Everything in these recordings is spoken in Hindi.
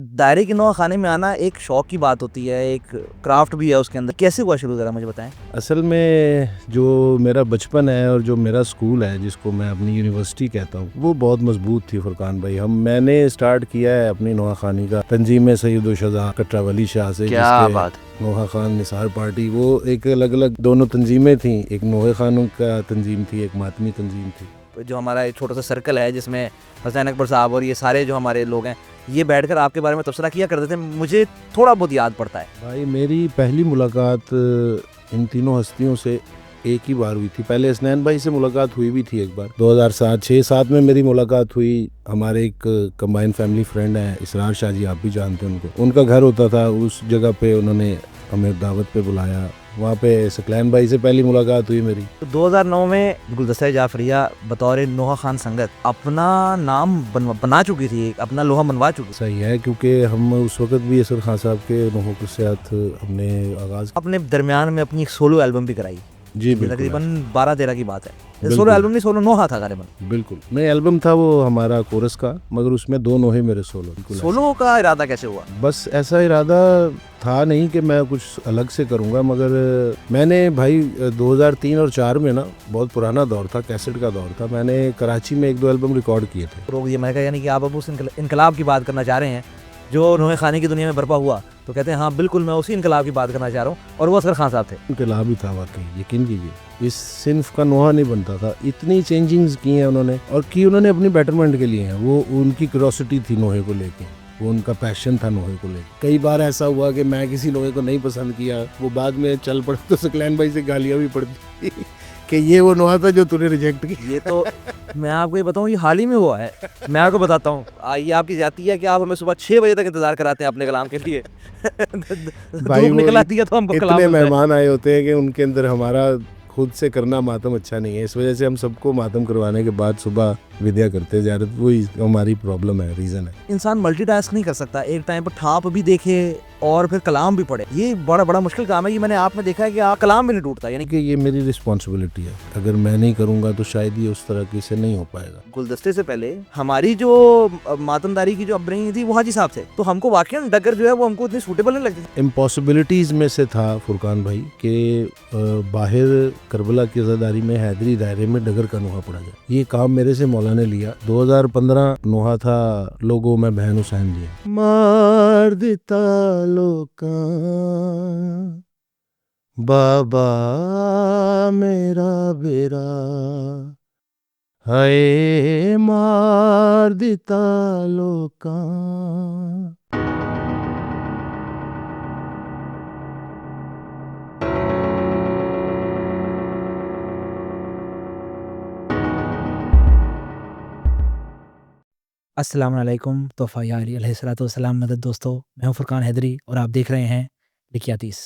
दायरे की नौआ खाने में आना एक शौक की बात होती है, एक क्राफ्ट भी है उसके अंदर। कैसे हुआ शुरू, ज़रा मुझे बताएं। असल में जो मेरा बचपन है और जो मेरा स्कूल है जिसको मैं अपनी यूनिवर्सिटी कहता हूँ वो बहुत मजबूत थी फुरकान भाई। मैंने स्टार्ट किया है अपनी नोहा खानी का तंजीम सैयद शजा कटरावली शाह से, क्या जिसके बात। नोहा खान निसार पार्टी, वो एक अलग अलग दोनों तंजीमें थी। एक नोहे खानों का तंजीम थी, एक मातमी तंजीम थी। जो हमारा एक छोटा सा सर्कल है जिसमें हसनैन अकबर साहब और ये सारे जो हमारे लोग हैं, ये बैठकर आपके बारे में तबसरा किया करते थे। मुझे थोड़ा बहुत याद पड़ता है। भाई मेरी पहली मुलाकात इन तीनों हस्तियों से एक ही बार हुई थी। पहले हसनैन भाई से मुलाकात हुई भी थी एक बार 2006-7 में मेरी मुलाकात हुई। हमारे एक कंबाइन फैमिली फ्रेंड है इसरार शाह जी, आप भी जानते हैं उनको। उनका घर होता था उस जगह पे, उन्होंने हमें दावत पे बुलाया। वहाँ पे सकलैन भाई से पहली मुलाकात हुई मेरी। तो 2009 में गुलदस्ता जाफरिया बतौर नोहा खान संगत अपना नाम बना चुकी थी, अपना लोहा मनवा चुकी। सही है, क्योंकि हम उस वक्त भी असर खान साहब के नोहों के साथ हमने आगाज अपने दरमियान में अपनी एक सोलो एल्बम भी कराई। जी बिल्कुल, तकरीबन 12-13 की बात है। सोलो बिल्कुल। एल्बम नहीं, सोलो नोहा था तकरीबन। बिल्कुल नहीं, एल्बम था वो हमारा कोरस का, मगर उसमें दो नोहे मेरे सोलो। सोलो का इरादा कैसे हुआ? बस ऐसा इरादा था नहीं कि मैं कुछ अलग से करूंगा, मगर मैंने भाई 2003 और 4 में ना, बहुत पुराना दौर था, कैसेट का दौर था, मैंने कराची में 1-2 एल्बम रिकॉर्ड किए थे। रोक दिया। मैं कहा यानी कि आप अब उस इनकलाब की बात करना चाह रहे हैं जो नोहे खाने की दुनिया में बर्पा हुआ। तो कहते हैं हाँ बिल्कुल, मैं उसी इनकलाब की बात करना चाह रहा हूँ, और वो असगर खान साहब थे। इनकलाब ही था वाकई, यकीन कीजिए। इस सिंफ का नोहा नहीं बनता था। इतनी चेंजिंग्स की हैं उन्होंने, और की उन्होंने अपनी बेटरमेंट के लिए हैं। वो उनकी क्यूरोसिटी थी नोहे को लेके, वो उनका पैशन था नोहे को लेके। कई बार ऐसा हुआ कि मैं किसी नोहे को नहीं पसंद किया, वो बाद में चल पड़े तो सकलैन भाई से गालियां भी पड़ती कि ये वो नोहा था जो तूने रिजेक्ट किया। ये तो मैं आपको ये बताऊँ, ये हाल ही में हुआ है। मैं आपको बताता हूँ, ये आपकी जाती है कि आप हमें सुबह 6 बजे तक इंतजार कराते हैं अपने कलाम के लिए। भाई धूप वो निकल आती है तो हमको कलाम इतने मिलता है। मेहमान आए होते हैं कि उनके अंदर हमारा खुद से करना मातम अच्छा नहीं है। इस वजह से हम सबको मातम करवाने के बाद सुबह विद्या करते जा रहे। वही हमारी प्रॉब्लम है, रीजन है। इंसान मल्टीटास्क नहीं कर सकता, एक टाइम पर ठाप भी देखे और फिर कलाम भी पढ़े। ये बड़ा बड़ा मुश्किल काम है। ये मैंने आप में देखा है कि आप कलाम भी नहीं टूटता, यानी कि ये मेरी रिस्पॉन्सिबिलिटी है। अगर मैं नहीं करूंगा तो शायद ये उस तरह की से नहीं हो पाएगा। गुलदस्ते से पहले हमारी जो मातमदारी की जो अपब्रिंगिंग थी वो हाजी साहब थे, तो हमको वाकई डगर जो है वो हमको इतनी सूटेबल नहीं लगती। इम्पॉसिबिलिटीज में से था फुरकान भाई के बाहर करबला की अजादारी में हैदरी दायरे में डगर का नोहा पड़ा जाए। ये काम मेरे से मौला ने लिया। 2015 नोहा था लोगों में बहन हुसैन जी मार दिता लोका बाबा मेरा बेरा हाय मार दिता लोका। अस्सलाम वालेकुम, तोहफ़ा यारी अलैहिस्सलाम मदद। दोस्तों, मैं हूं फुरकान हैदरी और आप देख रहे हैं लिखियातीस।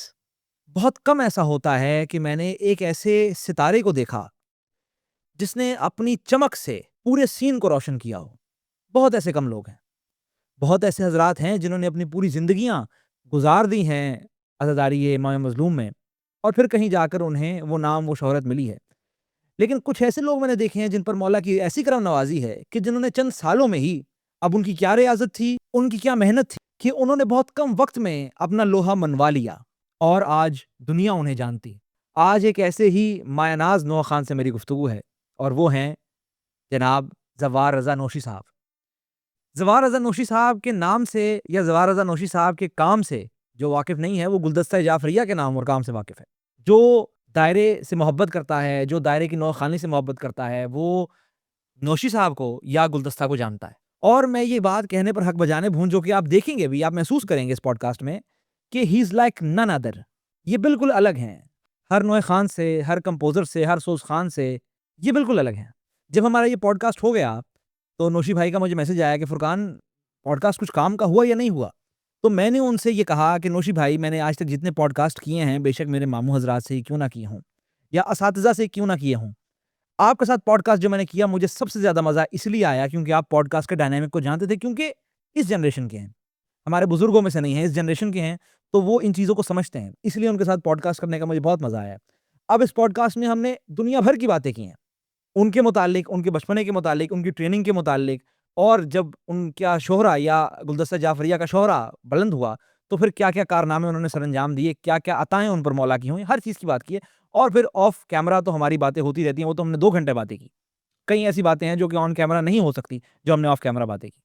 बहुत कम ऐसा होता है कि मैंने एक ऐसे सितारे को देखा जिसने अपनी चमक से पूरे सीन को रोशन किया हो। बहुत ऐसे कम लोग हैं। बहुत ऐसे हज़रात हैं जिन्होंने अपनी पूरी ज़िंदगियाँ गुज़ार दी हैं अज़ादारी इमाम मज़लूम में, और फिर कहीं जाकर उन्हें वो नाम, वो शोहरत मिली है। लेकिन कुछ ऐसे लोग मैंने देखे हैं जिन पर मौला की ऐसी करम नवाज़ी है कि जिन्होंने चंद सालों में ही, अब उनकी क्या रियाज़त थी, उनकी क्या मेहनत थी कि उन्होंने बहुत कम वक़्त में अपना लोहा मनवा लिया, और आज दुनिया उन्हें जानती। आज एक ऐसे ही मायानाज़ नोहा खान से मेरी गुफ्तगू है, और वो हैं जनाब ज़वार रज़ा नौशी साहब। ज़वार रज़ा नौशी साहब के नाम से या ज़वार रज़ा नौशी साहब के काम से जो वाकिफ़ नहीं है, वो गुलदस्ता जाफ़रिया के नाम और काम से वाकिफ़ है। जो दायरे से मोहब्बत करता है, जो दायरे की नौखानी से मोहब्बत करता है, वो नौशी साहब को या गुलदस्ता को जानता है। और मैं ये बात कहने पर हक बजाने भून, जो कि आप देखेंगे भी, आप महसूस करेंगे इस पॉडकास्ट में, कि he is like none other. ये बिल्कुल अलग हैं। हर नोए खान से, हर कंपोज़र से, हर सोज़ खान से ये बिल्कुल अलग हैं। जब हमारा ये पॉडकास्ट हो गया, तो नौशी भाई का मुझे मैसेज आया कि फुरकान, पॉडकास्ट कुछ काम का हुआ या नहीं हुआ? तो मैंने उनसे ये कहा कि नौशी भाई, मैंने आज तक जितने पॉडकास्ट किए हैं, बेशक मेरे मामू हज़रात से ही क्यों ना किए हों या असातिज़ा से क्यों ना किए हों, आपके साथ पॉडकास्ट जो मैंने किया, मुझे सबसे ज़्यादा मज़ा इसलिए आया क्योंकि आप पॉडकास्ट के डायनामिक को जानते थे, क्योंकि इस जनरेशन के हैं। हमारे बुजुर्गों में से नहीं हैं, इस जनरेशन के हैं, तो वो इन चीज़ों को समझते हैं। इसलिए उनके साथ पॉडकास्ट करने का मुझे बहुत मज़ा आया। अब इस पॉडकास्ट में हमने दुनिया भर की बातें की हैं। उनके मुताल्लिक, उनके बचपने के मुताल्लिक, उनकी ट्रेनिंग के मुताल्लिक, और जब उनका शोहरा या गुलदस्ता जाफरिया का शोहरा बुलंद हुआ तो फिर क्या क्या कारनामे उन्होंने सरंजाम दिए, क्या क्या अताएं उन पर मौला की हुई, हर चीज़ की बात की है। और फिर ऑफ कैमरा तो हमारी बातें होती रहती हैं, वो तो हमने 2 घंटे बातें की। कई ऐसी बातें हैं जो कि ऑन कैमरा नहीं हो सकती, जो हमने ऑफ कैमरा बातें की।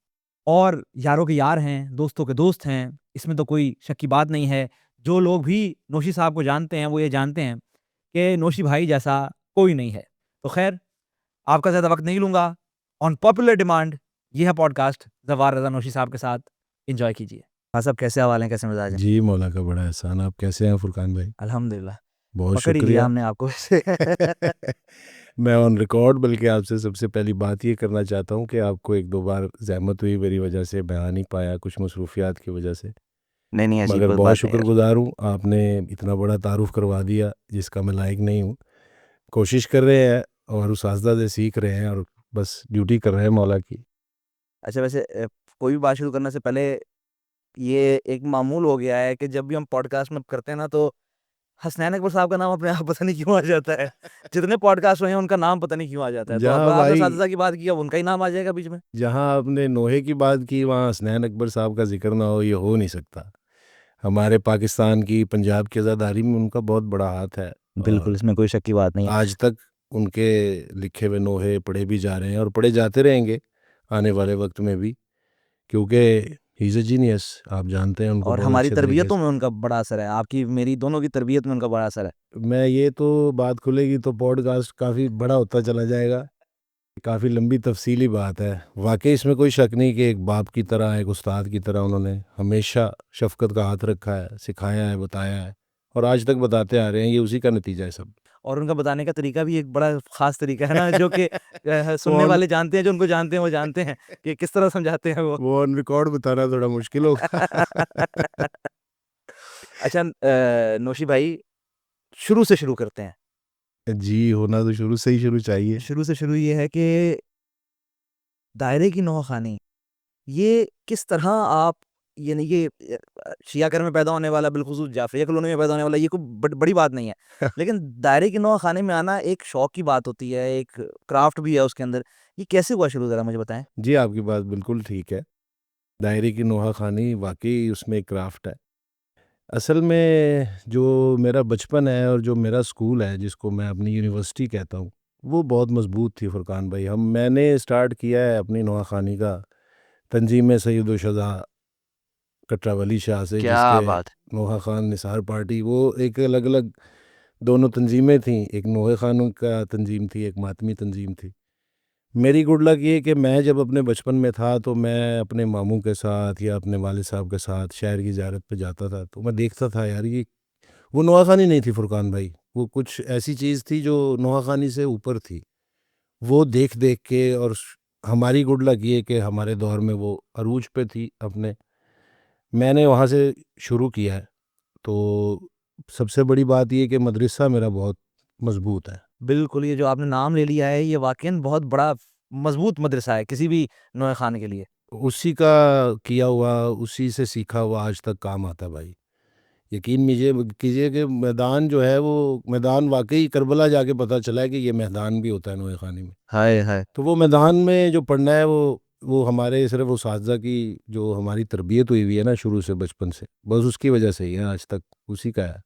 और यारों के यार हैं, दोस्तों के दोस्त हैं, इसमें तो कोई शक की बात नहीं है। जो लोग भी नौशी साहब को जानते हैं, वो ये जानते हैं कि नौशी भाई जैसा कोई नहीं है। तो खैर, आपका ज़्यादा वक्त नहीं लूँगा। ऑन पॉपुलर डिमांड ये है पॉडकास्ट ज़फ़ार रज़ा नौशी साहब के साथ, एन्जॉय कीजिए। हाँ साहब, कैसे अहवाल हैं, कैसे मिजाज हैं? जी मौला का बड़ा एहसान। आप कैसे हैं फुरकान भाई? अल्हम्दुलिल्लाह, बहुत पकड़ ही लिया शुक्रिया। हमने आपको वैसे। मैं ऑन रिकॉर्ड बल्कि आपसे सबसे पहली बात ये करना चाहता हूँ कि आपको एक दो बार ज़हमत हुई मेरी वजह से, मैं आ नहीं पाया कुछ मसरूफ़ियात की वजह से। नहीं, नहीं, ऐसी मगर कोई बहुत बात नहीं यार। शुक्रगुज़ार हूँ, आपने इतना बड़ा तारुफ़ करवा दिया जिसका मैं लायक नहीं हूँ। कोशिश कर रहे हैं और उस्ताज़ से सीख रहे हैं और बस ड्यूटी कर रहे हैं मौला की। अच्छा वैसे कोई भी बात शुरू करने से पहले ये एक मामूल हो गया है कि जब भी हम पॉडकास्ट में करते हैं ना, तो हसनैन अकबर साहब का नाम अपने आप पता नहीं क्यों आ जाता है। जितने पॉडकास्ट हुए हैं उनका नाम पता नहीं क्यों आ जाता है। तो अब जहाँ आपने भाई असातिज़ा की बात की, अब उनका ही नाम आ जाएगा बीच में। जहाँ आपने नोहे की बात की वहाँ हसनैन अकबर साहब का ज़िक्र ना हो, ये हो नहीं सकता। हमारे पाकिस्तान की, पंजाब की आज़ादारी में उनका बहुत बड़ा हाथ है बिल्कुल, और इसमें कोई शक की बात नहीं है। आज तक उनके लिखे हुए नोहे पढ़े भी जा रहे हैं और पढ़े जाते रहेंगे आने वाले वक्त में भी, क्योंकि ही इज़ अ जीनियस। आप जानते हैं उनको और बहुत हमारी अच्छे तरीके तरबियतों से। में उनका बड़ा असर है, आपकी मेरी दोनों की तरबियत में उनका बड़ा असर है। मैं ये तो बात खुलेगी तो पॉडकास्ट काफ़ी बड़ा होता चला जाएगा। काफ़ी लंबी तफसीली बात है। वाक़ई इसमें कोई शक नहीं कि एक बाप की तरह, एक उस्ताद की तरह उन्होंने हमेशा शफ़क़त का हाथ रखा है, सिखाया है, बताया है और आज तक बताते आ रहे हैं। ये उसी का नतीजा है सब। और उनका बताने का तरीका भी एक बड़ा ख़ास तरीका है ना, जो कि वो सुनने ऑन वाले जानते हैं, जो उनको जानते हैं वो जानते हैं कि किस तरह समझाते हैं वो। वो ऑन रिकॉर्ड बताना थोड़ा मुश्किल होगा। अच्छा नौशी भाई, शुरू से शुरू करते हैं। जी, होना तो शुरू से ही शुरू चाहिए। शुरू से शुरू ये है कि दायरे की नौखानी, ये किस तरह आप, यानी ये शिया घर में पैदा होने वाला, बिलख़ुसूस जाफ़रिया कॉलोनी में पैदा होने वाला, ये कोई बड़ी बात नहीं है। लेकिन दायरे की नौखाने में आना एक शौक की बात होती है, एक क्राफ़्ट भी है उसके अंदर। ये कैसे हुआ शुरू, ज़रा मुझे बताएँ? जी, आपकी बात बिल्कुल ठीक है। दायरे की नोहा ख़ानी वाक़ई उसमें एक क्राफ़्ट है। असल में जो मेरा बचपन है और जो मेरा स्कूल है जिसको मैं अपनी यूनिवर्सिटी कहता हूँ, वो बहुत मज़बूत थी फुरकान भाई। मैंने स्टार्ट किया है अपनी नोहा ख़ानी का तंज़ीम सैयद शुजा कटरावली शाह से, क्या जिसके बात है! नोहा ख़ान निसार पार्टी, वो एक अलग-अलग दोनों तंज़ीमें थीं। एक नोहे ख़ानों का तंज़ीम थी, एक मातमी तंज़ीम थी। मेरी गुड लक ये कि मैं जब अपने बचपन में था तो मैं अपने मामू के साथ या अपने वालिद साहब के साथ शहर की ज़ियारत पे जाता था, तो मैं देखता था यार ये वो नोआख़ानी नहीं थी फुरकान भाई, वो कुछ ऐसी चीज़ थी जो नोआख़ानी से ऊपर थी। वो देख-देख के और हमारी गुड लक ये कि हमारे दौर में वो अरूज पे थी अपने। मैंने वहाँ से शुरू किया है, तो सबसे बड़ी बात ये कि मदरसा मेरा बहुत मज़बूत है। बिल्कुल, ये जो आपने नाम ले लिया है, ये वाक़ईन बहुत बड़ा मज़बूत मदरसा है किसी भी नौए ख़ान के लिए। उसी का किया हुआ, उसी से सीखा हुआ आज तक काम आता है भाई। यकीन मीजिए कीजिए कि मैदान जो है वो मैदान वाक़ई करबला जाके पता चला है कि ये मैदान भी होता है नूहे ख़ानी में। हाय, हाय! तो वो मैदान में जो पढ़ना है वो हमारे सिर्फ़ उस्ताज़ा की जो हमारी तरबियत हुई हुई है ना शुरू से बचपन से, बस उसकी वजह से ही है आज तक, उसी का है।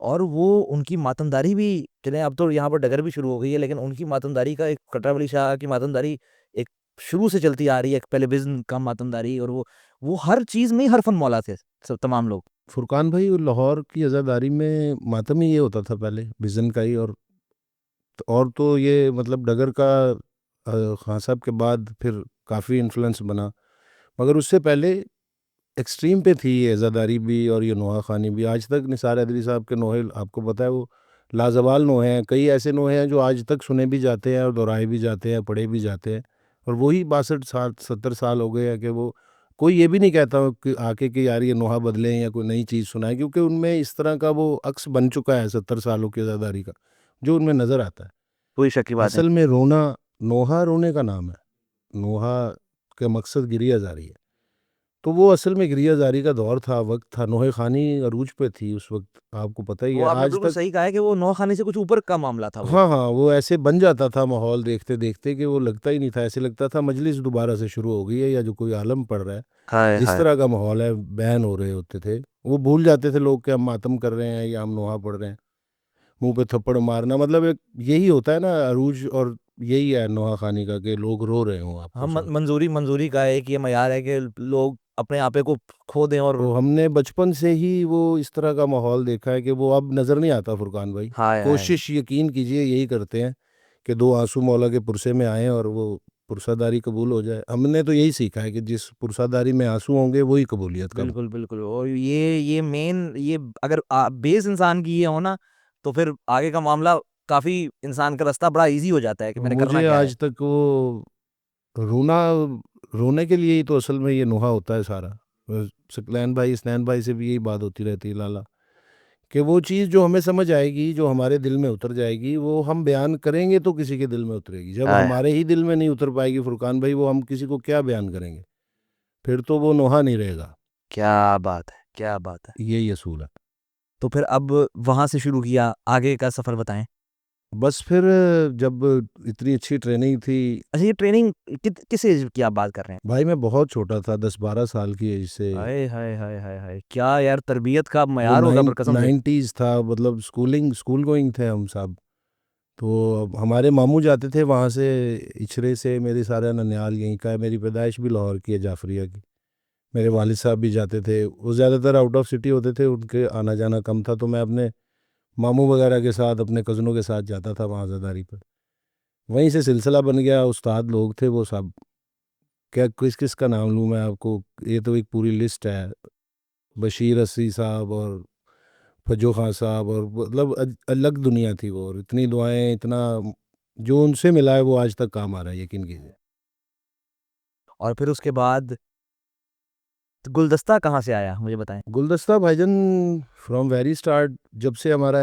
और वो उनकी मातमदारी भी, चलें अब तो यहाँ पर डगर भी शुरू हो गई है, लेकिन उनकी मातमदारी का एक, कटरा शाह की मातमदारी एक शुरू से चलती आ रही है, एक पहले बिज़्म का मातमदारी, और वो हर चीज़ में ही हरफ़न मौला थे, सब तमाम लोग। फ़ुरकान भाई लाहौर की आज़ादारी में मातम ही ये होता था पहले, बिज़न का ही। और तो ये मतलब डगर का खान साहब के बाद फिर काफ़ी इन्फ्लुएंस बना। मगर उससे पहले एक्सट्रीम पे थी ये अज़ादारी भी और ये नोहा ख़ानी भी। आज तक निसार हैदरी साहब के नोहे आपको पता है वो लाज़वाल नोहे हैं। कई ऐसे नोहे हैं जो आज तक सुने भी जाते हैं और दोहराए भी जाते हैं, पढ़े भी जाते हैं। और वही 62 साल 70 साल हो गए हैं कि वो कोई ये भी नहीं कहता कि आके कि यार ये नोहा बदलें या कोई नई चीज़ सुनाएँ, क्योंकि उनमें इस तरह का वो अक्स बन चुका है 70 सालों की अज़ादारी का, जो उनमें नज़र आता है। कोई शक की बात नहीं। असल में रोना, नोहा रोने का नाम है। नोहा का मकसद गिरिया ज़ारी है। तो वो असल में गिरियाजारी का दौर था, वक्त था, नोहे खानी अरूज पे थी उस वक्त, आपको पता ही वो है। आपने आज बिल्कुल तक सही कहा है कि वो नौखानी से कुछ ऊपर का मामला था वो। हाँ हाँ, वो ऐसे बन जाता था माहौल देखते देखते कि वो लगता ही नहीं था, ऐसे लगता था मजलिस दोबारा से शुरू हो गई है या जो कोई आलम पड़ रहा है। हाय जिस हाय। तरह का माहौल है, बयान हो रहे होते थे, वो भूल जाते थे लोग कि हम मातम कर रहे हैं या हम नोहा पढ़ रहे हैं। मुंह पे थप्पड़ मारना, मतलब एक यही होता है ना अरूज, और यही है नोहा खानी का कि लोग रो रहे हों आपको हम उस वक्त। मंजूरी मंजूरी का एक ये मयार है कि लोग अपने आपे को खो दें और। तो हमने बचपन से ही वो इस तरह का माहौल देखा है कि वो अब नज़र नहीं आता फुरकान भाई। हाय हाय। कोशिश यकीन कीजिए यही करते हैं कि दो आंसू मौला के पुरसे में आए और वो पुरसादारी कबूल हो जाए। हमने तो यही सीखा है कि जिस पुरसादारी में आंसू होंगे वही कबूलियत का। बिल्कुल बिल्कुल। और ये मेन ये अगर बेस इंसान की ये हो ना, तो फिर आगे का मामला काफी इंसान का रास्ता बड़ा इजी हो जाता है कि मैंने करना मुझे क्या है। आज तक वो रोना, रोने के लिए ही तो असल में ये नुहा होता है सारा। सकलैन भाई स्नैन भाई से भी यही बात होती रहती है लाला, कि वो चीज़ जो हमें समझ आएगी, जो हमारे दिल में उतर जाएगी, वो हम बयान करेंगे तो किसी के दिल में उतरेगी। जब हाय। हमारे ही दिल में नहीं उतर पाएगी फुरकान भाई, वो हम किसी को क्या बयान करेंगे? फिर तो वो नुहा नहीं रहेगा। क्या बात है, क्या बात है। यही असूल है। तो फिर अब वहां से शुरू किया, आगे का सफर बताएं। बस फिर जब इतनी अच्छी ट्रेनिंग थी। अच्छा, ये ट्रेनिंग किस एज की आप बात कर रहे हैं? भाई मैं बहुत छोटा था, 10-12 साल की एज से। हाय हाय हाय हाय हाय, क्या यार तरबियत का वो मयार होगा पर कसम से। 90s था, मतलब स्कूल गोइंग थे हम सब। तो अब हमारे मामू जाते थे वहाँ से, इचरे से। मेरे सारा ननियाल यहीं का है, मेरी पैदाइश भी लाहौर की है, जाफरिया की। मेरे वालिद साहब भी जाते थे, वो ज़्यादातर आउट ऑफ सिटी होते थे, उनके आना जाना कम था, तो मैं अपने मामू वगैरह के साथ, अपने कज़नों के साथ जाता था वहाँ ज़दारी पर। वहीं से सिलसिला बन गया, उस्ताद लोग थे वो सब। क्या किस किस का नाम लूँ मैं आपको, ये तो एक पूरी लिस्ट है। बशीर अस्सी साहब और फज्जो खां साहब, और मतलब अलग दुनिया थी वो, और इतनी दुआएं, इतना जो उनसे मिला है वो आज तक काम आ रहा है, यकीन कीजिए। और फिर उसके बाद तो गुलदस्ता कहाँ से आया मुझे बताएं। गुलदस्ता भाईजान फ्रॉम वेरी स्टार्ट, जब से हमारा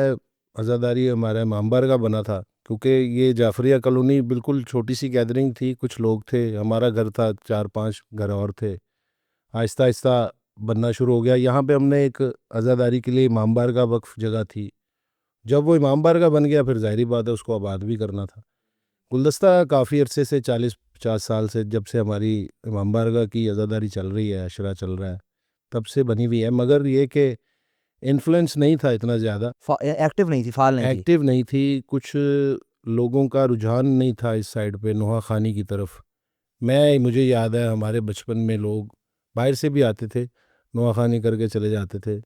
आज़ादारी हमारा इमामबार का बना था, क्योंकि ये जाफरिया कॉलोनी बिल्कुल छोटी सी गैदरिंग थी, कुछ लोग थे, हमारा घर था, 4-5 घर और थे। आहिस्ता आहिस्ता बनना शुरू हो गया। यहाँ पे हमने एक आज़ादारी के लिए इमामबार का वक्फ जगह थी। जब वो इमामबार का बन गया, फिर ज़ाहिर बात है उसको आबाद भी करना था। गुलदस्ता काफ़ी अरसे से, 40-50 साल से, जब से हमारी इमाम बारगाह की अज़ादारी चल रही है, अशरा चल रहा है, तब से बनी हुई है। मगर ये कि इन्फ्लुएंस नहीं था इतना ज़्यादा, एक्टिव नहीं थी, फाल नहीं थी। एक्टिव नहीं थी, कुछ लोगों का रुझान नहीं था इस साइड पे नुहा खानी की तरफ। मुझे याद है हमारे बचपन में लोग बाहर से भी आते थे, नुहा खानी करके चले जाते थे।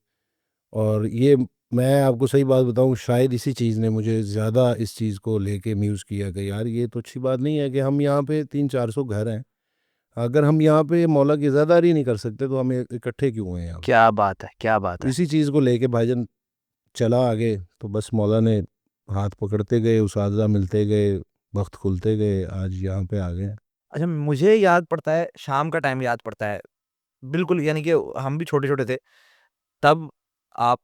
और ये, मैं आपको सही बात बताऊं, शायद इसी चीज़ ने मुझे ज़्यादा इस चीज़ को लेके म्यूज़ किया कि यार ये तो अच्छी बात नहीं है कि हम यहाँ पे 300-400 घर हैं, अगर हम यहाँ पे मौला की इज़्ज़ादारी नहीं कर सकते तो हम इकट्ठे क्यों हैं यहाँ पे। क्या बात है, क्या बात तो है। इसी चीज़ को लेके भाईजान चला आगे, तो बस मौला ने हाथ पकड़ते गए, उसाज़ा मिलते गए, वक्त खुलते गए, आज यहाँ पे आ गए हैं। अच्छा, मुझे याद पड़ता है, शाम का टाइम याद पड़ता है बिल्कुल, यानी कि हम भी छोटे छोटे थे तब। आप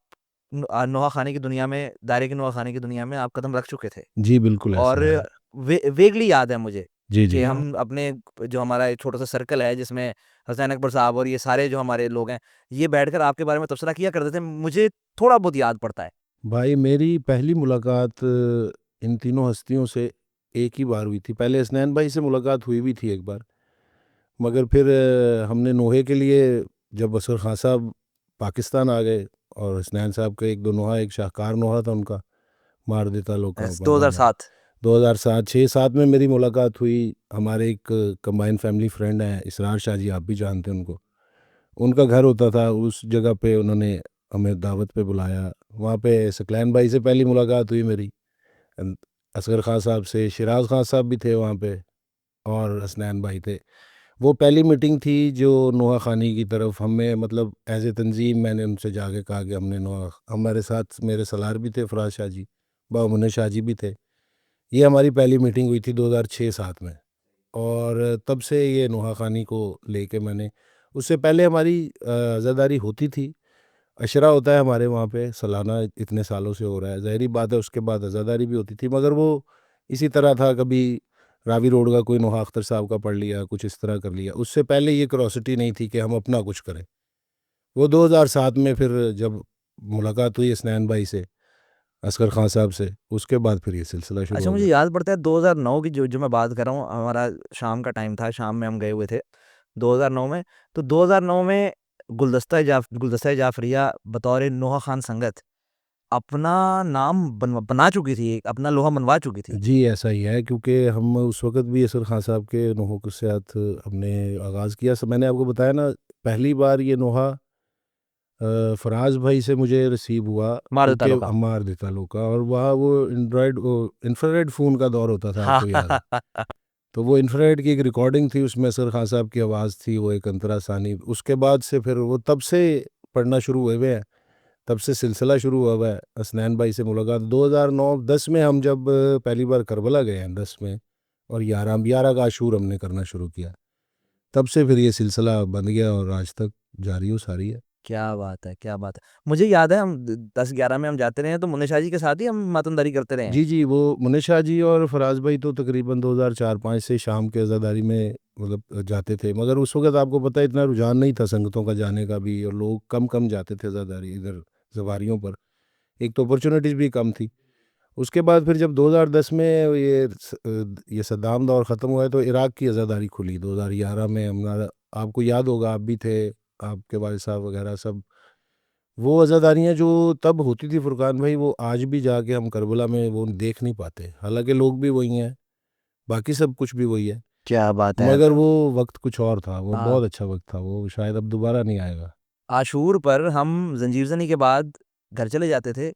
नोहा खानी की दुनिया में, दायरे की नोहा खानी की दुनिया में आप कदम रख चुके थे। जी बिल्कुल और ऐसा है। वेगली याद है मुझे जी कि जी। हम अपने, जो हमारा एक छोटा सा सर्कल है जिसमें हसनैन अकबर साहब और ये सारे जो हमारे लोग हैं, ये बैठकर आपके बारे में तबसरा किया करते थे, मुझे थोड़ा बहुत याद पड़ता है। भाई मेरी पहली मुलाकात इन तीनों हस्तियों से एक ही बार हुई थी। पहले हसनैन भाई से मुलाकात हुई भी थी एक बार, मगर फिर हमने नोहे के लिए, जब असगर खां साहब पाकिस्तान आ गए, और हसनैन साहब का एक दो नोहा, एक शाहकार नोहा था उनका, मार देता लोग का बाबा मार। 2007। 2007-6-7 में मेरी मुलाकात हुई। हमारे एक कंबाइन फैमिली फ्रेंड हैं इसरार शाह जी, आप भी जानते हैं उनको। उनका घर होता था उस जगह पे, उन्होंने हमें दावत पे बुलाया। वहाँ पे सकलैन भाई से पहली मुलाकात हुई मेरी, असगर खां साहब से, शिराज खां साहब भी थे वहाँ पे, और हसनैन भाई थे। वो पहली मीटिंग थी जो नोहा खानी की तरफ हमें, मतलब एज ए तंजीम, मैंने उनसे जाके कहा कि हमने नोहा, हमारे साथ मेरे सलार भी थे, फराज शाह जी, बामुन शाह जी भी थे। ये हमारी पहली मीटिंग हुई थी 2006-7 में। और तब से ये नोहा खानी को लेके मैंने, उससे पहले हमारी अज़ादारी होती थी। अशरा होता है हमारे वहाँ पे सालाना, इतने सालों से हो रहा है, ज़ाहिरी बात है। उसके बाद अज़ादारी भी होती थी, मगर वो इसी तरह था, कभी रावी रोड का कोई नोहा अख्तर साहब का पढ़ लिया, कुछ इस तरह कर लिया। उससे पहले ये क्यूरोसिटी नहीं थी कि हम अपना कुछ करें। वो 2007 में फिर जब मुलाकात हुई हसनैन भाई से, असगर खान साहब से, उसके बाद फिर ये सिलसिला शुरू अच्छा, हो मुझे गया। याद पड़ता है 2009 की जो जो मैं बात कर रहा हूँ, हमारा शाम का टाइम था, शाम में हम गए हुए थे 2009 में। तो 2009 में गुलदस्ता जाफरिया बतौर नोहा खान संगत अपना नाम बना चुकी थी, अपना लोहा मनवा चुकी थी। जी, ऐसा ही है, क्योंकि हम उस वक़्त भी असगर खान साहब के नोहों के साथ हमने आगाज़ किया। मैंने आपको बताया ना, पहली बार ये नोहा फराज भाई से मुझे रिसीव हुआ, मार देता क्योंकि लोग का। अम्मार देता का, और वहाँ वो एंड्रॉयड इंफ्रारेड फ़ोन का दौर होता था, हाँ। आपको याद है। तो वो इंफ्रारेड की एक रिकॉर्डिंग थी, उसमें असगर खान साहब की आवाज़ थी, वो एक अंतरा सानी। उसके बाद से फिर वो तब से पढ़ना शुरू हुए हुए हैं, तब से सिलसिला शुरू हुआ हुआ है। हसनैन भाई से मुलाकात 2009-10 में, हम जब पहली बार करबला गए हैं 10 में, और 11 का आशूर हमने करना शुरू किया, तब से फिर ये सिलसिला बन गया और आज तक जारी व सारी है। क्या बात है, क्या बात है। मुझे याद है हम 10-11 में हम जाते रहे हैं, तो मुन्ने शाह जी के साथ ही हम मातमदारी करते रहे हैं। जी, जी, वो मुन्ने शाह जी और फराज भाई तो तकरीबन 2004-5 से शाम के अज़ादारी में मतलब जाते थे, मगर उस वक़्त आपको पता है इतना रुझान नहीं था संगतों का जाने का भी, और लोग कम-कम जाते थे अज़ादारी इधर ज़वारियों पर। एक तो अपॉर्च्युनिटीज़ भी कम थी। उसके बाद फिर जब 2010 में ये सद्दाम दौर ख़त्म हुआ है, तो इराक़ की अज़ादारी खुली 2011 में। हमारा, आपको याद होगा, आप भी थे, आपके वालिद साहब वग़ैरह सब। वो अज़ादारियाँ जो तब होती थी फुरकान भाई, वो आज भी जाके हम करबला में वो देख नहीं पाते। हालाँकि लोग भी वही हैं, बाकी सब कुछ भी वही है, क्या बात है। मगर वो वक़्त कुछ और था, वो हाँ, बहुत अच्छा वक़्त था, वो शायद अब दोबारा नहीं आएगा। आशूर पर हम ज़ंजीर ज़नी के बाद घर चले जाते थे।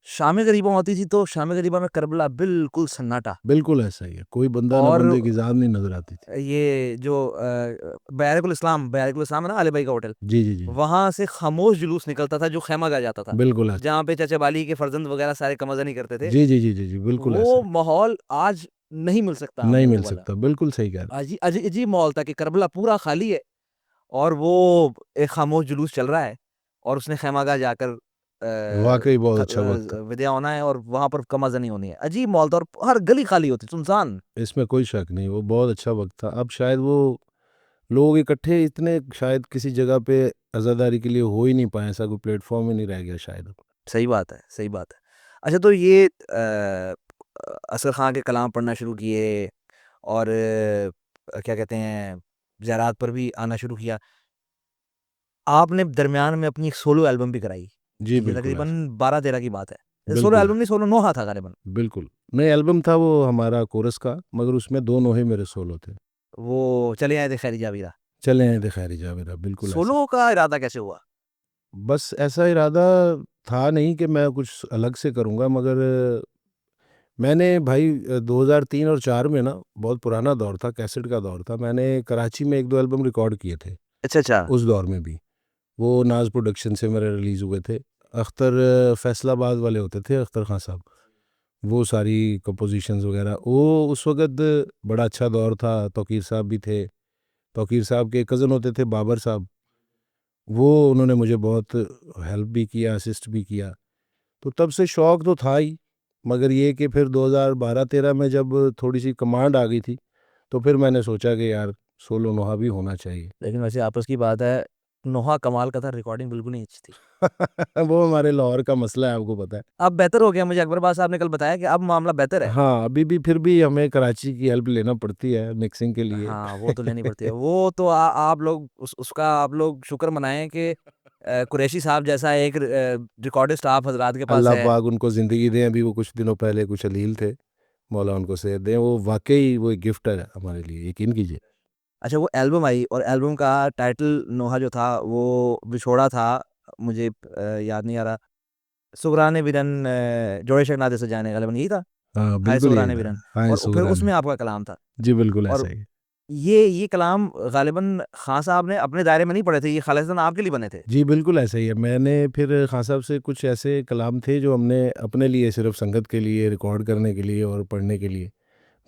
शाम गरीबा होती थी, तो शाम गरीबा में करबला बिल्कुल सन्नाटा। बिल्कुल ऐसा ही है, कोई बंदा ना और बंदे की ज़ात नहीं नज़र आती थी। ये जो बैरिकुल इस्लाम है ना, अली भाई का होटल, जी, जी, जी। वहाँ से खामोश जुलूस निकलता था जो खैमा गाह जाता था, बिल्कुल ऐसा। जहाँ पे चाचा बाली के फर्जंद वगैरह सारे कमज़नी करते थे। जी, जी, जी, जी, जी, बिल्कुल ऐसा वो है। माहौल आज नहीं मिल सकता नहीं हमें, वो मिल वाला। सकता, बिल्कुल सही कह रहे हैं। अजीब माहौल था कि करबला पूरा खाली है और वो एक खामोश जुलूस चल रहा है, और उसने खैमागाह जाकर वाक़ई बहुत अच्छा वक़्त था। विदा होना है, और वहाँ पर कमाज़नी होनी है। अजीब माहौल था और हर गली खाली होती, सुनसान। इसमें कोई शक नहीं, वो बहुत अच्छा वक़्त था। अब शायद वो लोग इकट्ठे इतने शायद किसी जगह पे अज़ादारी के लिए हो ही नहीं पाए, ऐसा कोई प्लेटफ़ॉर्म ही नहीं रह गया शायद अब। सही बात है, सही बात है। अच्छा, तो ये असगर खां के कलाम पढ़ना शुरू किए, और क्या कहते हैं, ज़रात पर भी आना शुरू किया। आपने दरमियान में अपनी एक सोलो एल्बम भी कराई। जी, ये बिल्कुल तकरीबन ऐसा। 12-13 की बात है। सोलो बिल्कुल, एल्बम नहीं, सोलो नोहा था गालिबन। बिल्कुल। नहीं, एल्बम था वो हमारा कोरस का, मगर उसमें 2 नोहे मेरे सोलो थे। वो चले आए थे खैरी जावीरा। चले आए थे खैरी जावेरा, बिल्कुल ऐसा। सोलो का इरादा कैसे हुआ? बस ऐसा इरादा था नहीं कि मैं कुछ अलग से करूँगा, मगर मैंने भाई 2003 और 4 में ना, बहुत पुराना दौर था, कैसेट का दौर था। मैंने कराची में 1-2 एल्बम रिकॉर्ड किए थे, अच्छा, अच्छा। उस दौर में भी। वो नाज़ प्रोडक्शन से मेरे रिलीज़ हुए थे। अख्तर फैसलाबाद वाले होते थे, अख्तर खान साहब। वो सारी कंपोज़िशंस वग़ैरह, वो उस वक़्त बड़ा अच्छा दौर था। तौकीर साहब भी थे। तौकीर साहब के कज़न होते थे बाबर साहब। वो उन्होंने मुझे बहुत हेल्प भी किया, असिस्ट भी किया। तो तब से शौक़ तो था ही, मगर ये कि फिर 2012-13 में जब थोड़ी-सी कमांड आ गई थी, तो फिर मैंने सोचा कि यार सोलो नोहा भी होना चाहिए। लेकिन वैसे आपस की बात है, नोहा कमाल का था, रिकॉर्डिंग बिल्कुल नहीं अच्छी थी। वो हमारे लाहौर का मसला है, आपको पता है। अब बेहतर हो गया, मुझे अकबरबाज़ साहब ने कल बताया कि अब मामला बेहतर है। हाँ, अभी भी फिर भी हमें कराची की हेल्प लेना पड़ती है मिक्सिंग के लिए। हाँ, वो तो लेनी पड़ती है। वो तो आप लोग उसका आप लोग शुक्र मनाएँ कि कुरैशी साहब जैसा एक रिकॉर्डिस्ट आप हज़रात के पास अल्लाह है। पाक उनको ज़िंदगी दें, अभी वो कुछ दिनों पहले कुछ अलील थे, मौला उनको सेहत दें। वो वाक़ई वो एक गिफ्ट है हमारे लिए, यकीन कीजिए। अच्छा, वो एल्बम आई और एल्बम का टाइटल नोहा जो था वो विछोड़ा था, मुझे याद नहीं आ रहा। सुगराने विरन जोड़े शगनादे से जाने गालिबन यही था? हाँ, हाय बिल्कुल यही सुगराने था। विरन। हाँ, और फिर सुगरानी। उसमें आपका कलाम था। जी, बिल्कुल और ऐसा ही। ये कलाम गालिबन खान साहब ने अपने दायरे में नहीं पढ़े थे, ये खालिसन आपके लिए बने थे। जी, बिल्कुल ऐसा ही है। मैंने फिर खान साहब से कुछ ऐसे कलाम थे जो हमने अपने लिए, सिर्फ़ संगत के लिए, रिकॉर्ड करने के लिए और पढ़ने के लिए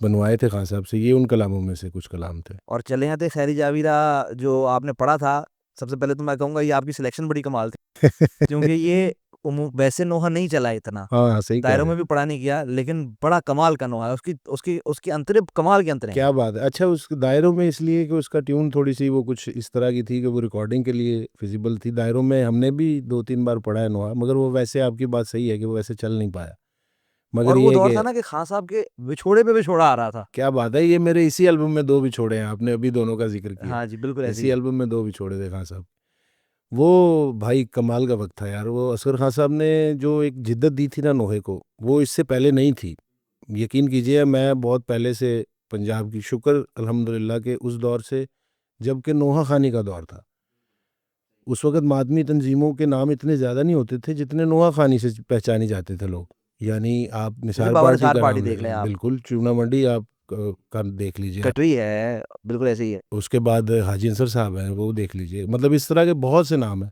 बनवाए थे खान साहब से। ये उन कलामों में से कुछ कलाम थे। और चले आते खैरी जावीरा जो आपने पढ़ा था, सबसे पहले तो मैं कहूँगा ये आपकी सिलेक्शन बड़ी कमाल थी। क्योंकि ये वैसे नोहा नहीं चला इतना, हाँ हाँ, सही कह दायरों रहे में हैं। भी पड़ा नहीं किया, लेकिन बड़ा कमाल का नोहा है। उसकी उसकी उसकी अंतरे कमाल के अंतरे हैं। क्या बात है। अच्छा, उस दायरों में इसलिए कि उसका ट्यून थोड़ी सी वो कुछ इस तरह की थी कि वो रिकॉर्डिंग के लिए फिजिबल थी। दायरों में हमने भी 2-3 बार पढ़ा है नोहा, मगर वो वैसे, आपकी बात सही है कि वो वैसे चल नहीं पाया। मगर और वो ये है दौर कि था ना कि खान साहब के विछोड़े पे विछोड़ा आ रहा था। क्या बात है, ये मेरे इसी एल्बम में 2 बिछोड़े हैं, आपने अभी दोनों का ज़िक्र किया। हाँ जी, बिल्कुल ऐसे इसी ही है। एल्बम में 2 बिछोड़े थे खान साहब। वो भाई कमाल का वक़्त था यार। वो असगर खान साहब ने जो एक जिद्दत दी थी ना नोहे को, वो इससे पहले नहीं थी। यकीन कीजिए, मैं बहुत पहले से पंजाब की, शुक्र अल्हम्दुलिल्लाह के उस दौर से, जबकि नोहा खानी का दौर था। उस वक़्त मादमी तंज़ीमों के नाम इतने ज़्यादा नहीं होते थे जितने नोहा खानी से पहचाने जाते थे लोग। यानी आप जैसे निसार बाबा पार्टी निसार का पार्टी नाम ले देख लें लें, आप, बिल्कुल, चूना मंडी आप का देख लीजिए आप। कटवी है, बिल्कुल ऐसे ही है। उसके बाद हाजी अंसर साहब हैं, वो देख लीजिए। मतलब इस तरह के बहुत से नाम हैं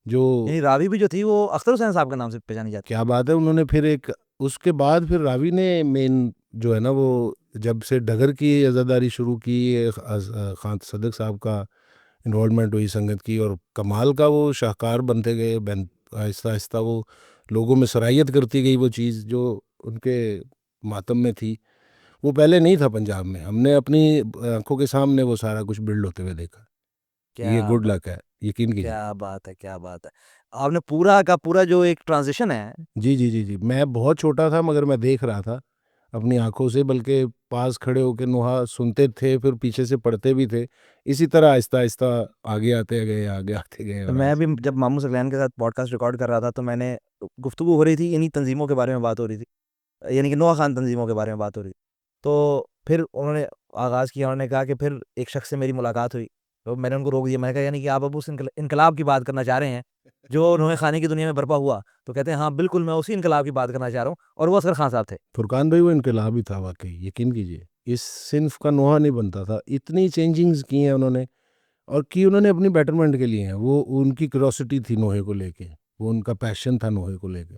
जो, यानी रावी भी जो थी वो अख्तर हुसैन साहब के नाम से पहचानी जाती। क्या बात है। उन्होंने फिर एक, उसके बाद फिर रावी ने मेन जो है ना, वो जब से डगर की अज़ादारी शुरू की, खान सदक साहब का इन्वॉल्वमेंट हुई संगत की, और कमाल का वो शाहकार बनते गए। आहिस्ता आहिस्ता वो लोगों में सराहियत करती गई, वो चीज़ जो उनके मातम में थी, वो पहले नहीं था पंजाब में। हमने अपनी आंखों के सामने वो सारा कुछ बिल्ड होते हुए देखा। ये क्या गुड बात, लक है, यकीन कीजिए। क्या बात है, क्या बात है। आपने पूरा का पूरा जो एक ट्रांजिशन है। जी जी जी जी, मैं बहुत छोटा था मगर मैं देख रहा था अपनी आंखों से, बल्कि पास खड़े होकर नोहा सुनते थे, फिर पीछे से पढ़ते भी थे। इसी तरह आहिस्ता आहिस्ता आगे आते गए, आगे आते गए, तो और मैं आज। भी जब मामू सगलैन के साथ पॉडकास्ट रिकॉर्ड कर रहा था तो मैंने, गुफ्तगू हो रही थी, इन्हीं तंजीमों के बारे में बात हो रही थी, यानी कि नोआ खान तंजीमों के बारे में बात हो रही थी। तो फिर उन्होंने आगाज़ किया, उन्होंने कहा कि फिर एक शख्स से मेरी मुलाकात हुई। तो मैंने उनको रोक दिया, मैंने कहा यानी कि आप अब उस इनकलाब की बात करना चाह रहे हैं जो नोए खाने की दुनिया में बर्पा हुआ? तो कहते हैं हाँ बिल्कुल, मैं उसी इनकलाब की बात करना चाह रहा हूँ, और वो असगर खान साहब थे। फुरकान भाई, वो इनकलाबी था वाकई, यकीन कीजिए। इस सिन्फ का नोहा नहीं बनता था। इतनी चेंजिंग्स की हैं उन्होंने, और की उन्होंने अपनी बेटरमेंट के लिए हैं। वो उनकी क्यूरोसिटी थी नोहे को लेके, वो उनका पैशन था नोहे को लेके।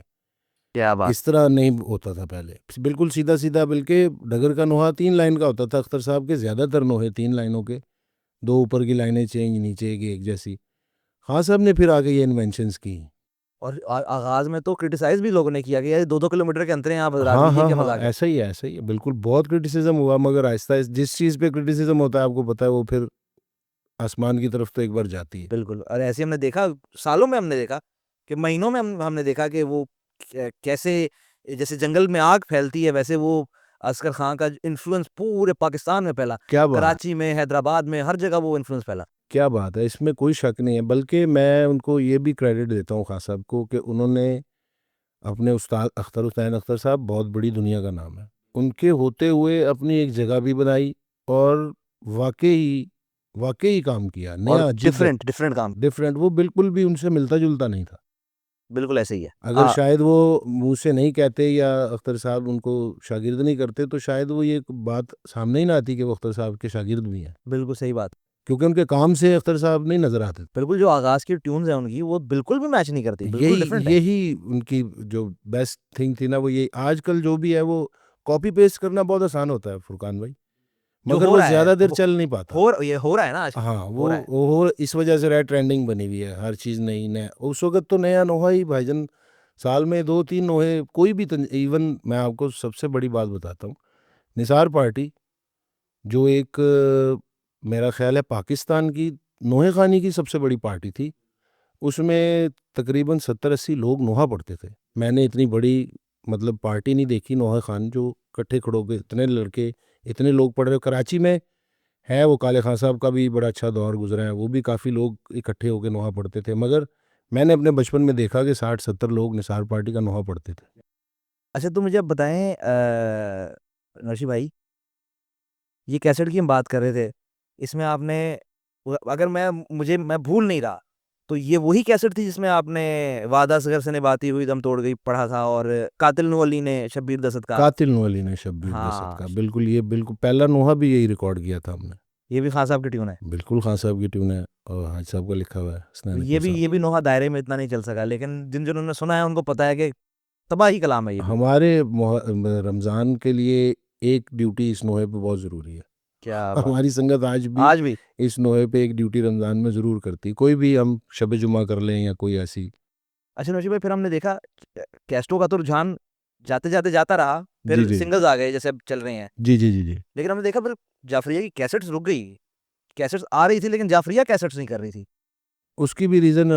क्या बात। इस तरह नहीं होता था पहले, बिल्कुल सीधा सीधा। बल्कि डगर का नोहा 3 लाइन का होता था। अख्तर साहब के ज़्यादातर नोहे 3 लाइनों के, 2 ऊपर की लाइनें चेंज, नीचे की एक जैसी। खान साहब ने फिर आगे ये इन्वेंशंस की। और आगाज़ में तो क्रिटिसाइज़ भी लोगों ने किया कि यार 2-2 किलोमीटर के अंतर हैं आप हज़रात, हाँ ये हाँ क्या हाँ, मज़ाक है? ऐसा ही है, ऐसा ही है, बिल्कुल। बहुत क्रिटिसिज्म हुआ, मगर आहिस्ता आहिस्ता जिस चीज़ पे क्रिटिसिज्म होता है, आपको पता है, वो फिर आसमान की तरफ तो एक बार जाती है। बिल्कुल, और ऐसे ही हमने देखा, सालों में हमने देखा कि महीनों में हमने देखा कि वो कैसे, जैसे जंगल में आग फैलती है वैसे वो असगर खां का इन्फ्लुएंस पूरे पाकिस्तान में फैला। क्या बात, कराची में, हैदराबाद में, हर जगह वो इन्फ्लुएंस फैला। क्या बात है, इसमें कोई शक नहीं है। बल्कि मैं उनको ये भी क्रेडिट देता हूँ खान साहब को कि उन्होंने अपने उस्ताद अख्तर हुसैन अख्तर साहब, बहुत बड़ी दुनिया का नाम है, उनके होते हुए अपनी एक जगह भी बनाई, और वाक़ई वाक़ई काम किया, और नया जिद्दत, डिफरेंट डिफरेंट काम, डिफरेंट। वो बिल्कुल भी उनसे मिलता-जुलता नहीं था। बिल्कुल ऐसे ही है। अगर शायद वो मुँह से नहीं कहते, या अख्तर साहब उनको शागिर्द नहीं करते, तो शायद वो ये बात सामने ही ना आती कि वो अख्तर साहब के शागिर्द भी हैं। बिल्कुल सही बात। क्योंकि उनके काम से अख्तर साहब नहीं नज़र आते थे। बिल्कुल जो आगाज़ की ट्यून्स हैं उनकी वो बिल्कुल भी मैच नहीं करती, बिल्कुल यही डिफरेंट है। यही उनकी जो बेस्ट थिंग थी ना, वो यही। आजकल जो भी है वो कॉपी पेस्ट करना बहुत आसान होता है फुरकान भाई, जो मगर हो वो रहा है ज़्यादा देर वो चल नहीं पाता। ये हो रहा है ना आजकल, हाँ, हो रहा है। वो इस वजह से रहा, ट्रेंडिंग बनी हुई है, हर चीज़ नई नया। उस वक़्त तो नया नोहा ही भाईजान, साल में 2-3 नोहे, कोई भी इवन मैं आपको सबसे बड़ी बात बताता हूँ, निसार पार्टी, जो एक मेरा ख़्याल है पाकिस्तान की नोहे ख़ानी की सबसे बड़ी पार्टी थी। उसमें तकरीबन 70-80 लोग नोहा पढ़ते थे। मैंने इतनी बड़ी, मतलब, पार्टी नहीं देखी नोहा ख़ान जो इकट्ठे खड़े होके इतने लड़के, इतने लोग पढ़ रहे हो। कराची में है, वो काले खान साहब का भी बड़ा अच्छा दौर गुज़रा है, वो भी काफ़ी लोग इकट्ठे होके नोहा पढ़ते थे। मगर मैंने अपने बचपन में देखा कि 60-70 लोग निसार पार्टी का नोहा पढ़ते थे। अच्छा, तो मुझे अब बताएँ नौशी भाई, ये कैसेट की हम बात कर रहे थे, इसमें आपने, अगर मैं भूल नहीं रहा, तो ये वही कैसेट थी जिसमें आपने वादा असगर से निभाती हुई दम तोड़ गई पढ़ा था, और कातिल नू अली ने शब्बीर दसत का। कातिल नू अली ने शब्बीर दसत हाँ, का, बिल्कुल, ये बिल्कुल पहला नोहा भी यही रिकॉर्ड किया था हमने। ये भी खान साहब की ट्यून है। बिल्कुल खान साहब की ट्यून है, और हाज साहब का लिखा हुआ है, तो हसनैन अकमल साहब। ये भी नोहा दायरे में इतना नहीं चल सका, लेकिन जिन्होंने सुना है उनको पता है कि तबाही कलाम है ये भी। हमारे रमज़ान के लिए एक ड्यूटी इस नोहे पे बहुत ज़रूरी है। क्या बात। हमारी संगत आज भी आज भी इस नोहे पे एक ड्यूटी रमज़ान में ज़रूर करती है। कोई भी हम शब जुमा कर लें या कोई ऐसी अच्छा नौशी भाई, फिर हमने देखा कैस्ट्रो का तो रुझान जाते जाते जाता रहा, जी फिर जी सिंगल्स आ गए जैसे अब चल रहे हैं। जी जी जी जी। लेकिन हमने देखा फिर जाफरिया की कैसेट्स रुक गई। कैसेट्स आ रही थी लेकिन जाफरिया कैसेट्स नहीं कर रही थी। उसकी भी रीज़न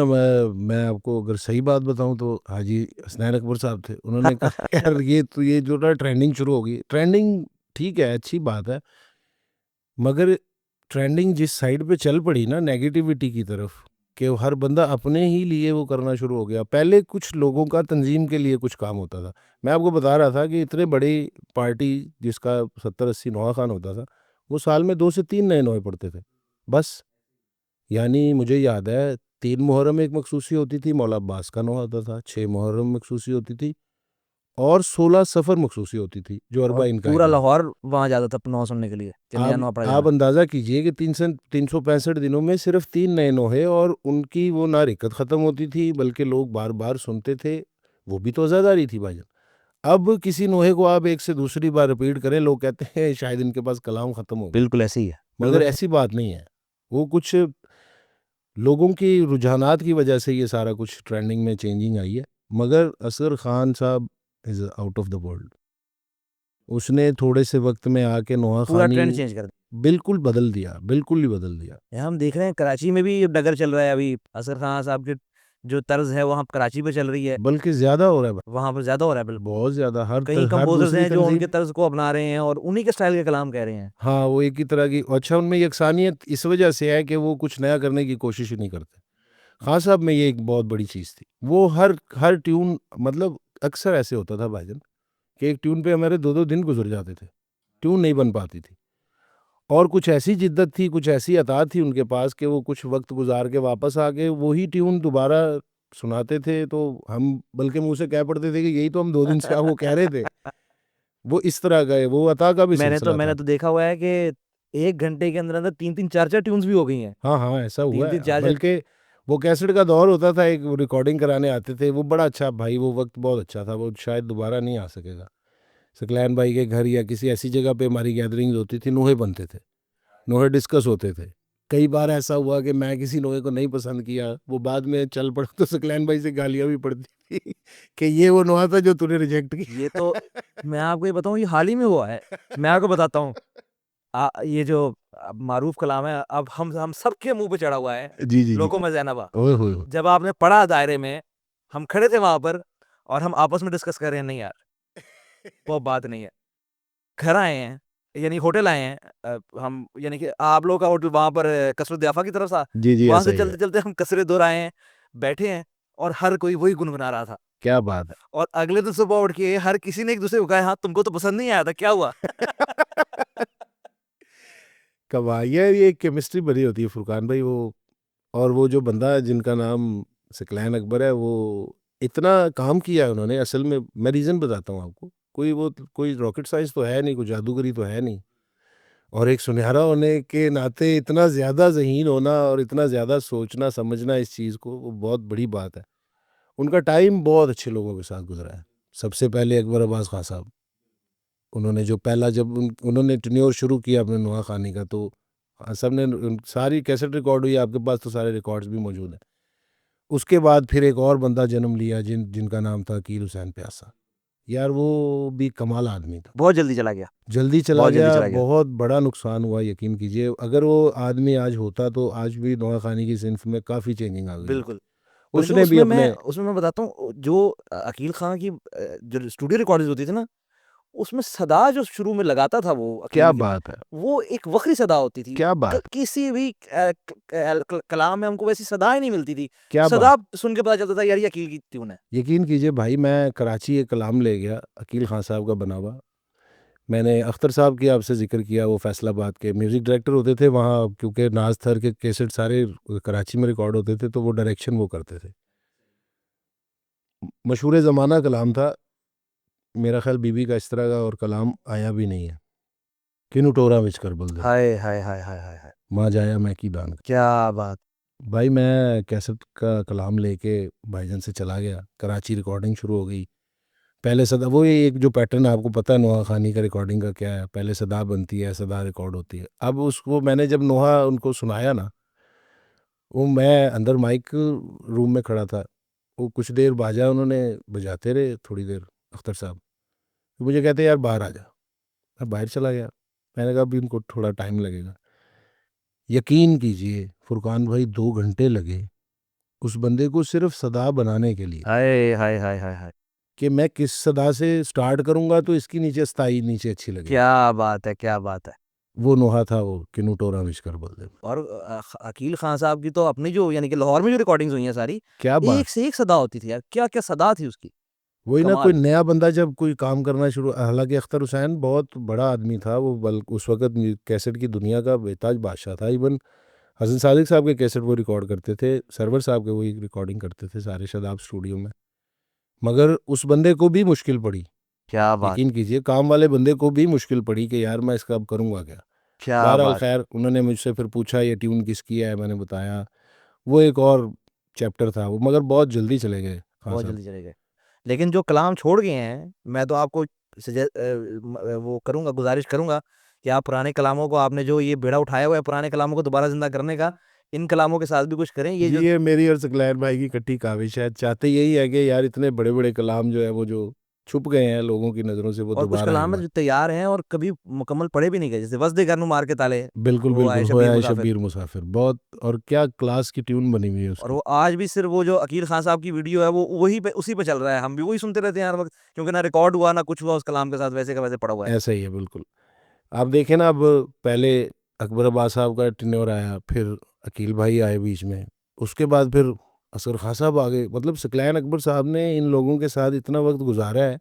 मैं आपको अगर सही बात बताऊं तो हाजी हसनैन अकबर साहब थे। उन्होंने कहा यार ये तो ये जो ना ट्रेंडिंग शुरू होगी, ट्रेंडिंग ठीक है अच्छी बात है, मगर ट्रेंडिंग जिस साइड पे चल पड़ी ना नेगेटिविटी की तरफ, कि वो हर बंदा अपने ही लिए वो करना शुरू हो गया। पहले कुछ लोगों का तंजीम के लिए कुछ काम होता था। मैं आपको बता रहा था कि इतने बड़ी पार्टी जिसका 70-80 नौहा खान होता था, वो साल में 2 से 3 नए नौहे पड़ते थे बस। यानी मुझे याद है 3 मुहर्रम एक मखसूसी होती थी, मौला अब्बास का नौहा होता था, 6 मुहर्रम मखसूसी होती थी और 16 सफ़र मखसूसी होती थी जो और अरबाइन पूरा कायदे हैं। लाहौर वहां जाता था नौ सुनने के लिए, कि नया आप नौ पड़ा आप जाना। अंदाज़ा कीजिए कि 365 दिनों में सिर्फ 3 नए नोहे, और उनकी वो ना रिकत ख़त्म होती थी बल्कि लोग बार-बार सुनते थे। वो भी तो अज़ादारी थी भाईजान। अब किसी नोहे को आप एक से दूसरी बार रिपीट करें, लोग कहते हैं शायद इनके पास कलाम ख़त्म हो गया। बिल्कुल ऐसे ही है, मगर बिल्कुल। ऐसी बात नहीं है। वो कुछ लोगों की रुझानात की वजह से ये सारा कुछ ट्रेंडिंग में चेंजिंग आई है। मगर असगर खान साहब is out of the world. उसने थोड़े से वक़्त में आके नोहा पूरा ख़ानी ट्रेंड चेंज कर बिल्कुल बदल दिया, बिल्कुल ही बदल दिया। दिया। हम देख रहे हैं कराची में भी डगर चल रहा है अभी, असगर खान साहब की जो तर्ज है वहाँ कराची पे चल रही है, बल्कि ज़्यादा हो रहा है वहां पर ज्यादा हो रहा है बिल्कुल। बहुत ज़्यादा। कई हर कंपोजर्स दूसरी हैं जो तंज़ीम उनके तर्ज को अपना रहे हैं और उन्हीं के स्टाइल के कलाम कह रहे हैं। हाँ, वो एक ही तरह की। अच्छा, उनमें यकसानियत इस वजह से है कि वो कुछ नया करने की कोशिश ही नहीं करते। ख़ान साहब में ये एक बहुत बड़ी चीज़ थी। वो हर हर ट्यून मतलब अक्सर ऐसे होता था भाईजान कि एक ट्यून पे हमारे 2-2 दिन गुज़र जाते थे। ट्यून नहीं बन पाती थी। और कुछ ऐसी जिद्दत थी, कुछ ऐसी अता थी उनके पास कि वो कुछ वक़्त गुज़ार के वापस आके वही ट्यून दोबारा सुनाते थे, तो हम बल्कि मुँह से कह पड़ते थे कि यही तो हम 2 दिन से आपको कह रहे थे। वो इस तरह का है, वो अता का भी सिलसिला मैंने था। तो देखा हुआ है कि 1 घंटे के अंदर अंदर 3-3 4-4 ट्यून्स भी हो गई हैं। हाँ, हाँ, ऐसा हुआ 3-3 है। 4-4। बल्कि वो कैसेट का दौर होता था, एक वो रिकॉर्डिंग कराने आते थे, वो बड़ा अच्छा भाई, वो वक़्त बहुत अच्छा था, वो शायद दोबारा नहीं आ सकेगा। सकलैन भाई के घर या किसी ऐसी जगह पे हमारी गैदरिंग्स होती थी, नोहे बनते थे, नोहे डिस्कस होते थे। कई बार ऐसा हुआ कि मैं किसी नोहे को नहीं पसंद किया, वो बाद में चल पड़ा तो सकलैन भाई से गालियाँ भी पड़ती थी कि ये वो नोहा था जो तूने रिजेक्ट ये तो किया। मैं आपको ये बताऊँ, ये हाल ही में हुआ है। मैं आपको बताता हूँ। ये जो मारूफ कलाम है, अब हम सबके मुँह पे चढ़ा हुआ है, जी, जी, जी। लोगों में ज़ैनबा। ओए होए होए! जब आपने पढ़ा दायरे में, हम खड़े थे वहाँ पर और हम आपस में डिस्कस कर रहे हैं, नहीं यार, वो बात नहीं है। घर आए हैं, यानी होटल आए हैं, हम यानी कि आप लोगों का होटल वहाँ पर कसरत दियाफ़ा की तरफ था। जी, जी, वहाँ ऐसा से ही है। चलते-चलते हम कसरे दोर आए हैं, बैठे हैं और हर कोई वही गुनगुना रहा था। क्या बात है! और अगले दिन सुबह उठ के हर किसी ने एक-दूसरे को कहा, "हाँ, तुमको तो पसंद नहीं आया था, क्या हुआ?" कमाल यार, ये केमिस्ट्री बनी होती है फुरकान भाई। वो और वो जो बंदा जिनका नाम सकलैन अकबर है, वो इतना काम किया है उन्होंने। असल में मैं रीज़न बताता हूँ आपको। कोई रॉकेट साइंस तो है नहीं, कोई जादूगरी तो है नहीं, और एक सुनहरा होने के नाते इतना ज़्यादा ज़हीन होना और इतना ज़्यादा सोचना समझना इस चीज़ को, वो बहुत बड़ी बात है। उनका टाइम बहुत अच्छे लोगों के साथ गुजरा है। सबसे पहले अकबर अब्बास खां साहब, उन्होंने जो पहला जब उन्होंने टेन्योर शुरू किया अपने नुआ खानी का, तो सब ने सारी कैसेट रिकॉर्ड हुई, आपके पास तो सारे रिकॉर्ड्स भी मौजूद हैं। उसके बाद फिर एक और बंदा जन्म लिया जिनका नाम था अकील हुसैन प्यासा। यार वो भी कमाल आदमी था। बहुत जल्दी चला गया, जल्दी चला बहुत जल्दी गया, चला गया। बहुत बड़ा नुकसान हुआ यकीन कीजिए। अगर वो आदमी आज होता तो आज भी नौआ खानी की सिन्फ में काफ़ी चेंजिंग आ गई होती। बिल्कुल। बल्कि उसने भी अपने उसमें मैं बताता हूँ, जो अकील खां की जो स्टूडियो रिकॉर्डिंग्स होती थी ना, उसमें सदा जो शुरू में लगाता था वो क्या अकील की, बात है! वो एक वक्री सदा होती थी। क्या बात है! किसी भी कलाम में हमको वैसी सदाएँ नहीं मिलती थी। क्या बात! सदा सुन के पता चलता था यार ये अकील की ट्यून है। यकीन कीजिए भाई, मैं कराची एक कलाम ले गया अकील खान साहब का बना हुआ। मैंने अख्तर साहब की आपसे ज़िक्र किया, वो फैसलाबाद के म्यूज़िक डायरेक्टर होते थे वहाँ, क्योंकि नाज़ थर के कैसेट सारे कराची में रिकॉर्ड होते थे, तो वो डायरेक्शन वो करते थे। मशहूर ज़माना कलाम था, मेरा ख़्याल बीबी का इस तरह का और कलाम आया भी नहीं है। किनु टोरा विच करबल दे, हाय, हाय, हाय, हाय, हाय, हाय! माँ जाया मैं की दान। क्या बात! भाई मैं कैसेट का कलाम लेके भाईजान से चला गया, कराची रिकॉर्डिंग शुरू हो गई। पहले सदा वो एक जो पैटर्न आपको पता है नोहा खानी का रिकॉर्डिंग का क्या है, पहले सदा बनती है, सदा रिकॉर्ड होती है। अब उसको मैंने जब नोहा उनको सुनाया ना, वो मैं अंदर माइक रूम में खड़ा था, वो कुछ देर बाजा उन्होंने बजाते रहे थोड़ी देर, अख्तर साहब। तो मुझे कहते यार बाहर आ जा। मैं बाहर चला गया। मैंने कहा अभी इनको थोड़ा टाइम लगेगा। यकीन कीजिए फुरकान भाई 2 घंटे लगे उस बंदे को सिर्फ सदा बनाने के लिए, हाय हाय हाय हाय हाय, कि मैं किस सदा से स्टार्ट करूंगा तो इसकी नीचे स्थाई नीचे अच्छी लगेगी। क्या बात है, क्या बात है। वो नोहा था वो किनुटोरा मिशकर बलदेव। और अकील खान साहब की तो अपनी जो यानी कि लाहौर में जो रिकॉर्डिंग्स हुई हैं सारी, क्या बात। एक से एक सदा होती थी यार, क्या क्या सदा थी उसकी। वही ना, कोई कमाल। नया बंदा जब कोई काम करना शुरू, हालांकि अख्तर हुसैन बहुत बड़ा आदमी था वो, बल उस वक्त कैसेट की दुनिया का बेताज बादशाह था। इवन हसन सादिक साहब के कैसेट वो रिकॉर्ड करते थे, सरवर साहब के वही रिकॉर्डिंग करते थे सारे शदाब स्टूडियो में। मगर उस बंदे को भी मुश्किल पड़ी, क्या बात, यकीन कीजिए काम वाले बंदे को भी मुश्किल पड़ी कि यार मैं इसका अब करूँगा क्या। क्या बहरहाल बात। खैर उन्होंने मुझसे फिर पूछा ये ट्यून किसकी है, मैंने बताया। वो एक और चैप्टर था वो, मगर बहुत जल्दी चले गए खान बहुत साहब। जल्दी चले गए। लेकिन जो कलाम छोड़ गए हैं, मैं तो आपको वो करूंगा, गुजारिश करूंगा कि आप पुराने कलामों को, आपने जो ये बेड़ा उठाया हुआ है पुराने कलामों को दोबारा जिंदा करने का, इन कलामों के साथ भी कुछ करें। ये जी जो ये मेरी और सकलैन भाई की इकट्ठी काविश है, चाहते यही है कि यार इतने बड़े बड़े कलाम जो है वो जो छुप गए हैं लोगों की नज़रों से वो और कुछ दोबारा एक कलाम है बार। जो तैयार हैं और कभी मुकम्मल पढ़े भी नहीं गए, जैसे वसदे घर मार के ताले, बिल्कुल वो आए बिल्कुल, शबीर होया है मुसाफिर। शब्बीर मुसाफिर, बहुत और क्या क्लास की ट्यून बनी हुई है और उसकी। वो आज भी सिर्फ वो जो अकील खान साहब की वीडियो है वो वही पे, उसी पे चल रहा है, हम भी वही सुनते रहते हैं हर वक्त, क्योंकि ना रिकॉर्ड हुआ ना कुछ हुआ उस कलाम के साथ, वैसे का वैसे पड़ा हुआ है। ऐसा ही है बिल्कुल। आप देखें ना, अब पहले अकबर अब्बास साहब का टेन्योर आया, फिर अकील भाई आए बीच में, उसके बाद फिर असगर खां साहब आ गए। मतलब सकलैन अकबर साहब ने इन लोगों के साथ इतना वक्त गुजारा है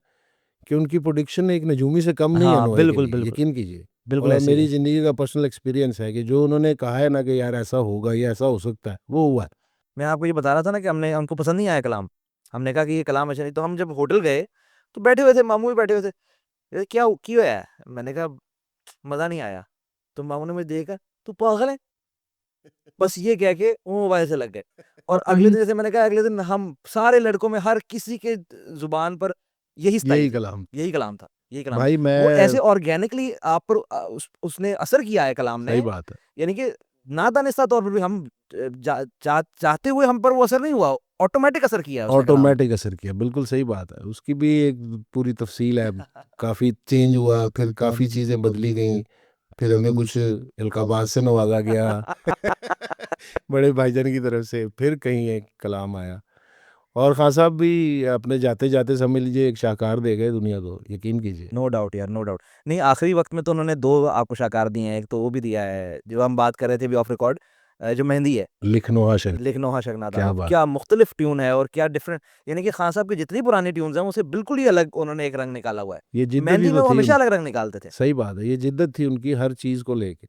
कि उनकी प्रोडिक्शन एक नजूमी से कम नहीं है हाँ नोए के बिल्कुल लिए, बिल्कुल, यकीन कीजिए। बिल्कुल और ऐसे ही मेरी है। ज़िंदगी का पर्सनल एक्सपीरियंस है कि जो उन्होंने कहा है ना कि यार ऐसा होगा या ऐसा हो सकता है, वो हुआ है। मैं आपको ये बता रहा था ना कि हमने, हमको पसंद नहीं आया कलाम, हमने कहा कि ये कलाम अच्छा नहीं, तो हम जब होटल गए तो बैठे हुए थे, मामू भी बैठे हुए थे, "ये क्या क्यों है?" मैंने कहा मजा नहीं आया। तो मामू ने मुझे देखा, तू पागल है, बस ये कह के वो मोबाइल से लग गए। और अगले दिन, जैसे मैंने कहा, अगले दिन हम सारे लड़कों में हर किसी के जुबान पर यही स्टाइल यही थी, कलाम। यही कलाम था, यही कलाम। भाई वो मैं, ऐसे ऑर्गेनिकली आप पर उसने असर किया है कलाम ने, सही बात है। यानी कि नादानिस्ता तौर पर भी हम चाहते हुए हम पर वो असर नहीं हुआ, ऑटोमेटिक असर किया है उसने कलाम ने। ऑटोमेटिक असर किया, बिल्कुल सही बात है। उसकी भी एक पूरी तफसील है। काफ़ी चेंज हुआ, फिर काफ़ी चीज़ें बदली गई, फिर हमें कुछ इल्काबात से नवाजा गया बड़े भाईजान की तरफ से, फिर कहीं एक कलाम आया। और खान साहब भी अपने जाते जाते समझ लीजिए एक शाहकार दे गए दुनिया को, यकीन कीजिए। नो डाउट यार, नो डाउट। नहीं, आखिरी वक्त में तो उन्होंने दो आपको शाकार दिए हैं, एक तो वो भी दिया है जो हम बात कर रहे थे भी ऑफ रिकॉर्ड, जो मेहंदी है, लिखनो आशर, लिखनो हा शगनादारो, क्या बात। क्या मुख्तलिफ ट्यून है और क्या डिफरेंट, यानी कि खान साहब की जितनी पुरानी ट्यून्स हैं उसे बिल्कुल ही अलग उन्होंने एक रंग निकाला हुआ है। ये जिद्दत ही मेहंदी में तो वो थी हमेशा उनकी। अलग रंग निकालते थे। सही बात है, ये जिद्दत थी उनकी हर चीज़ को लेके।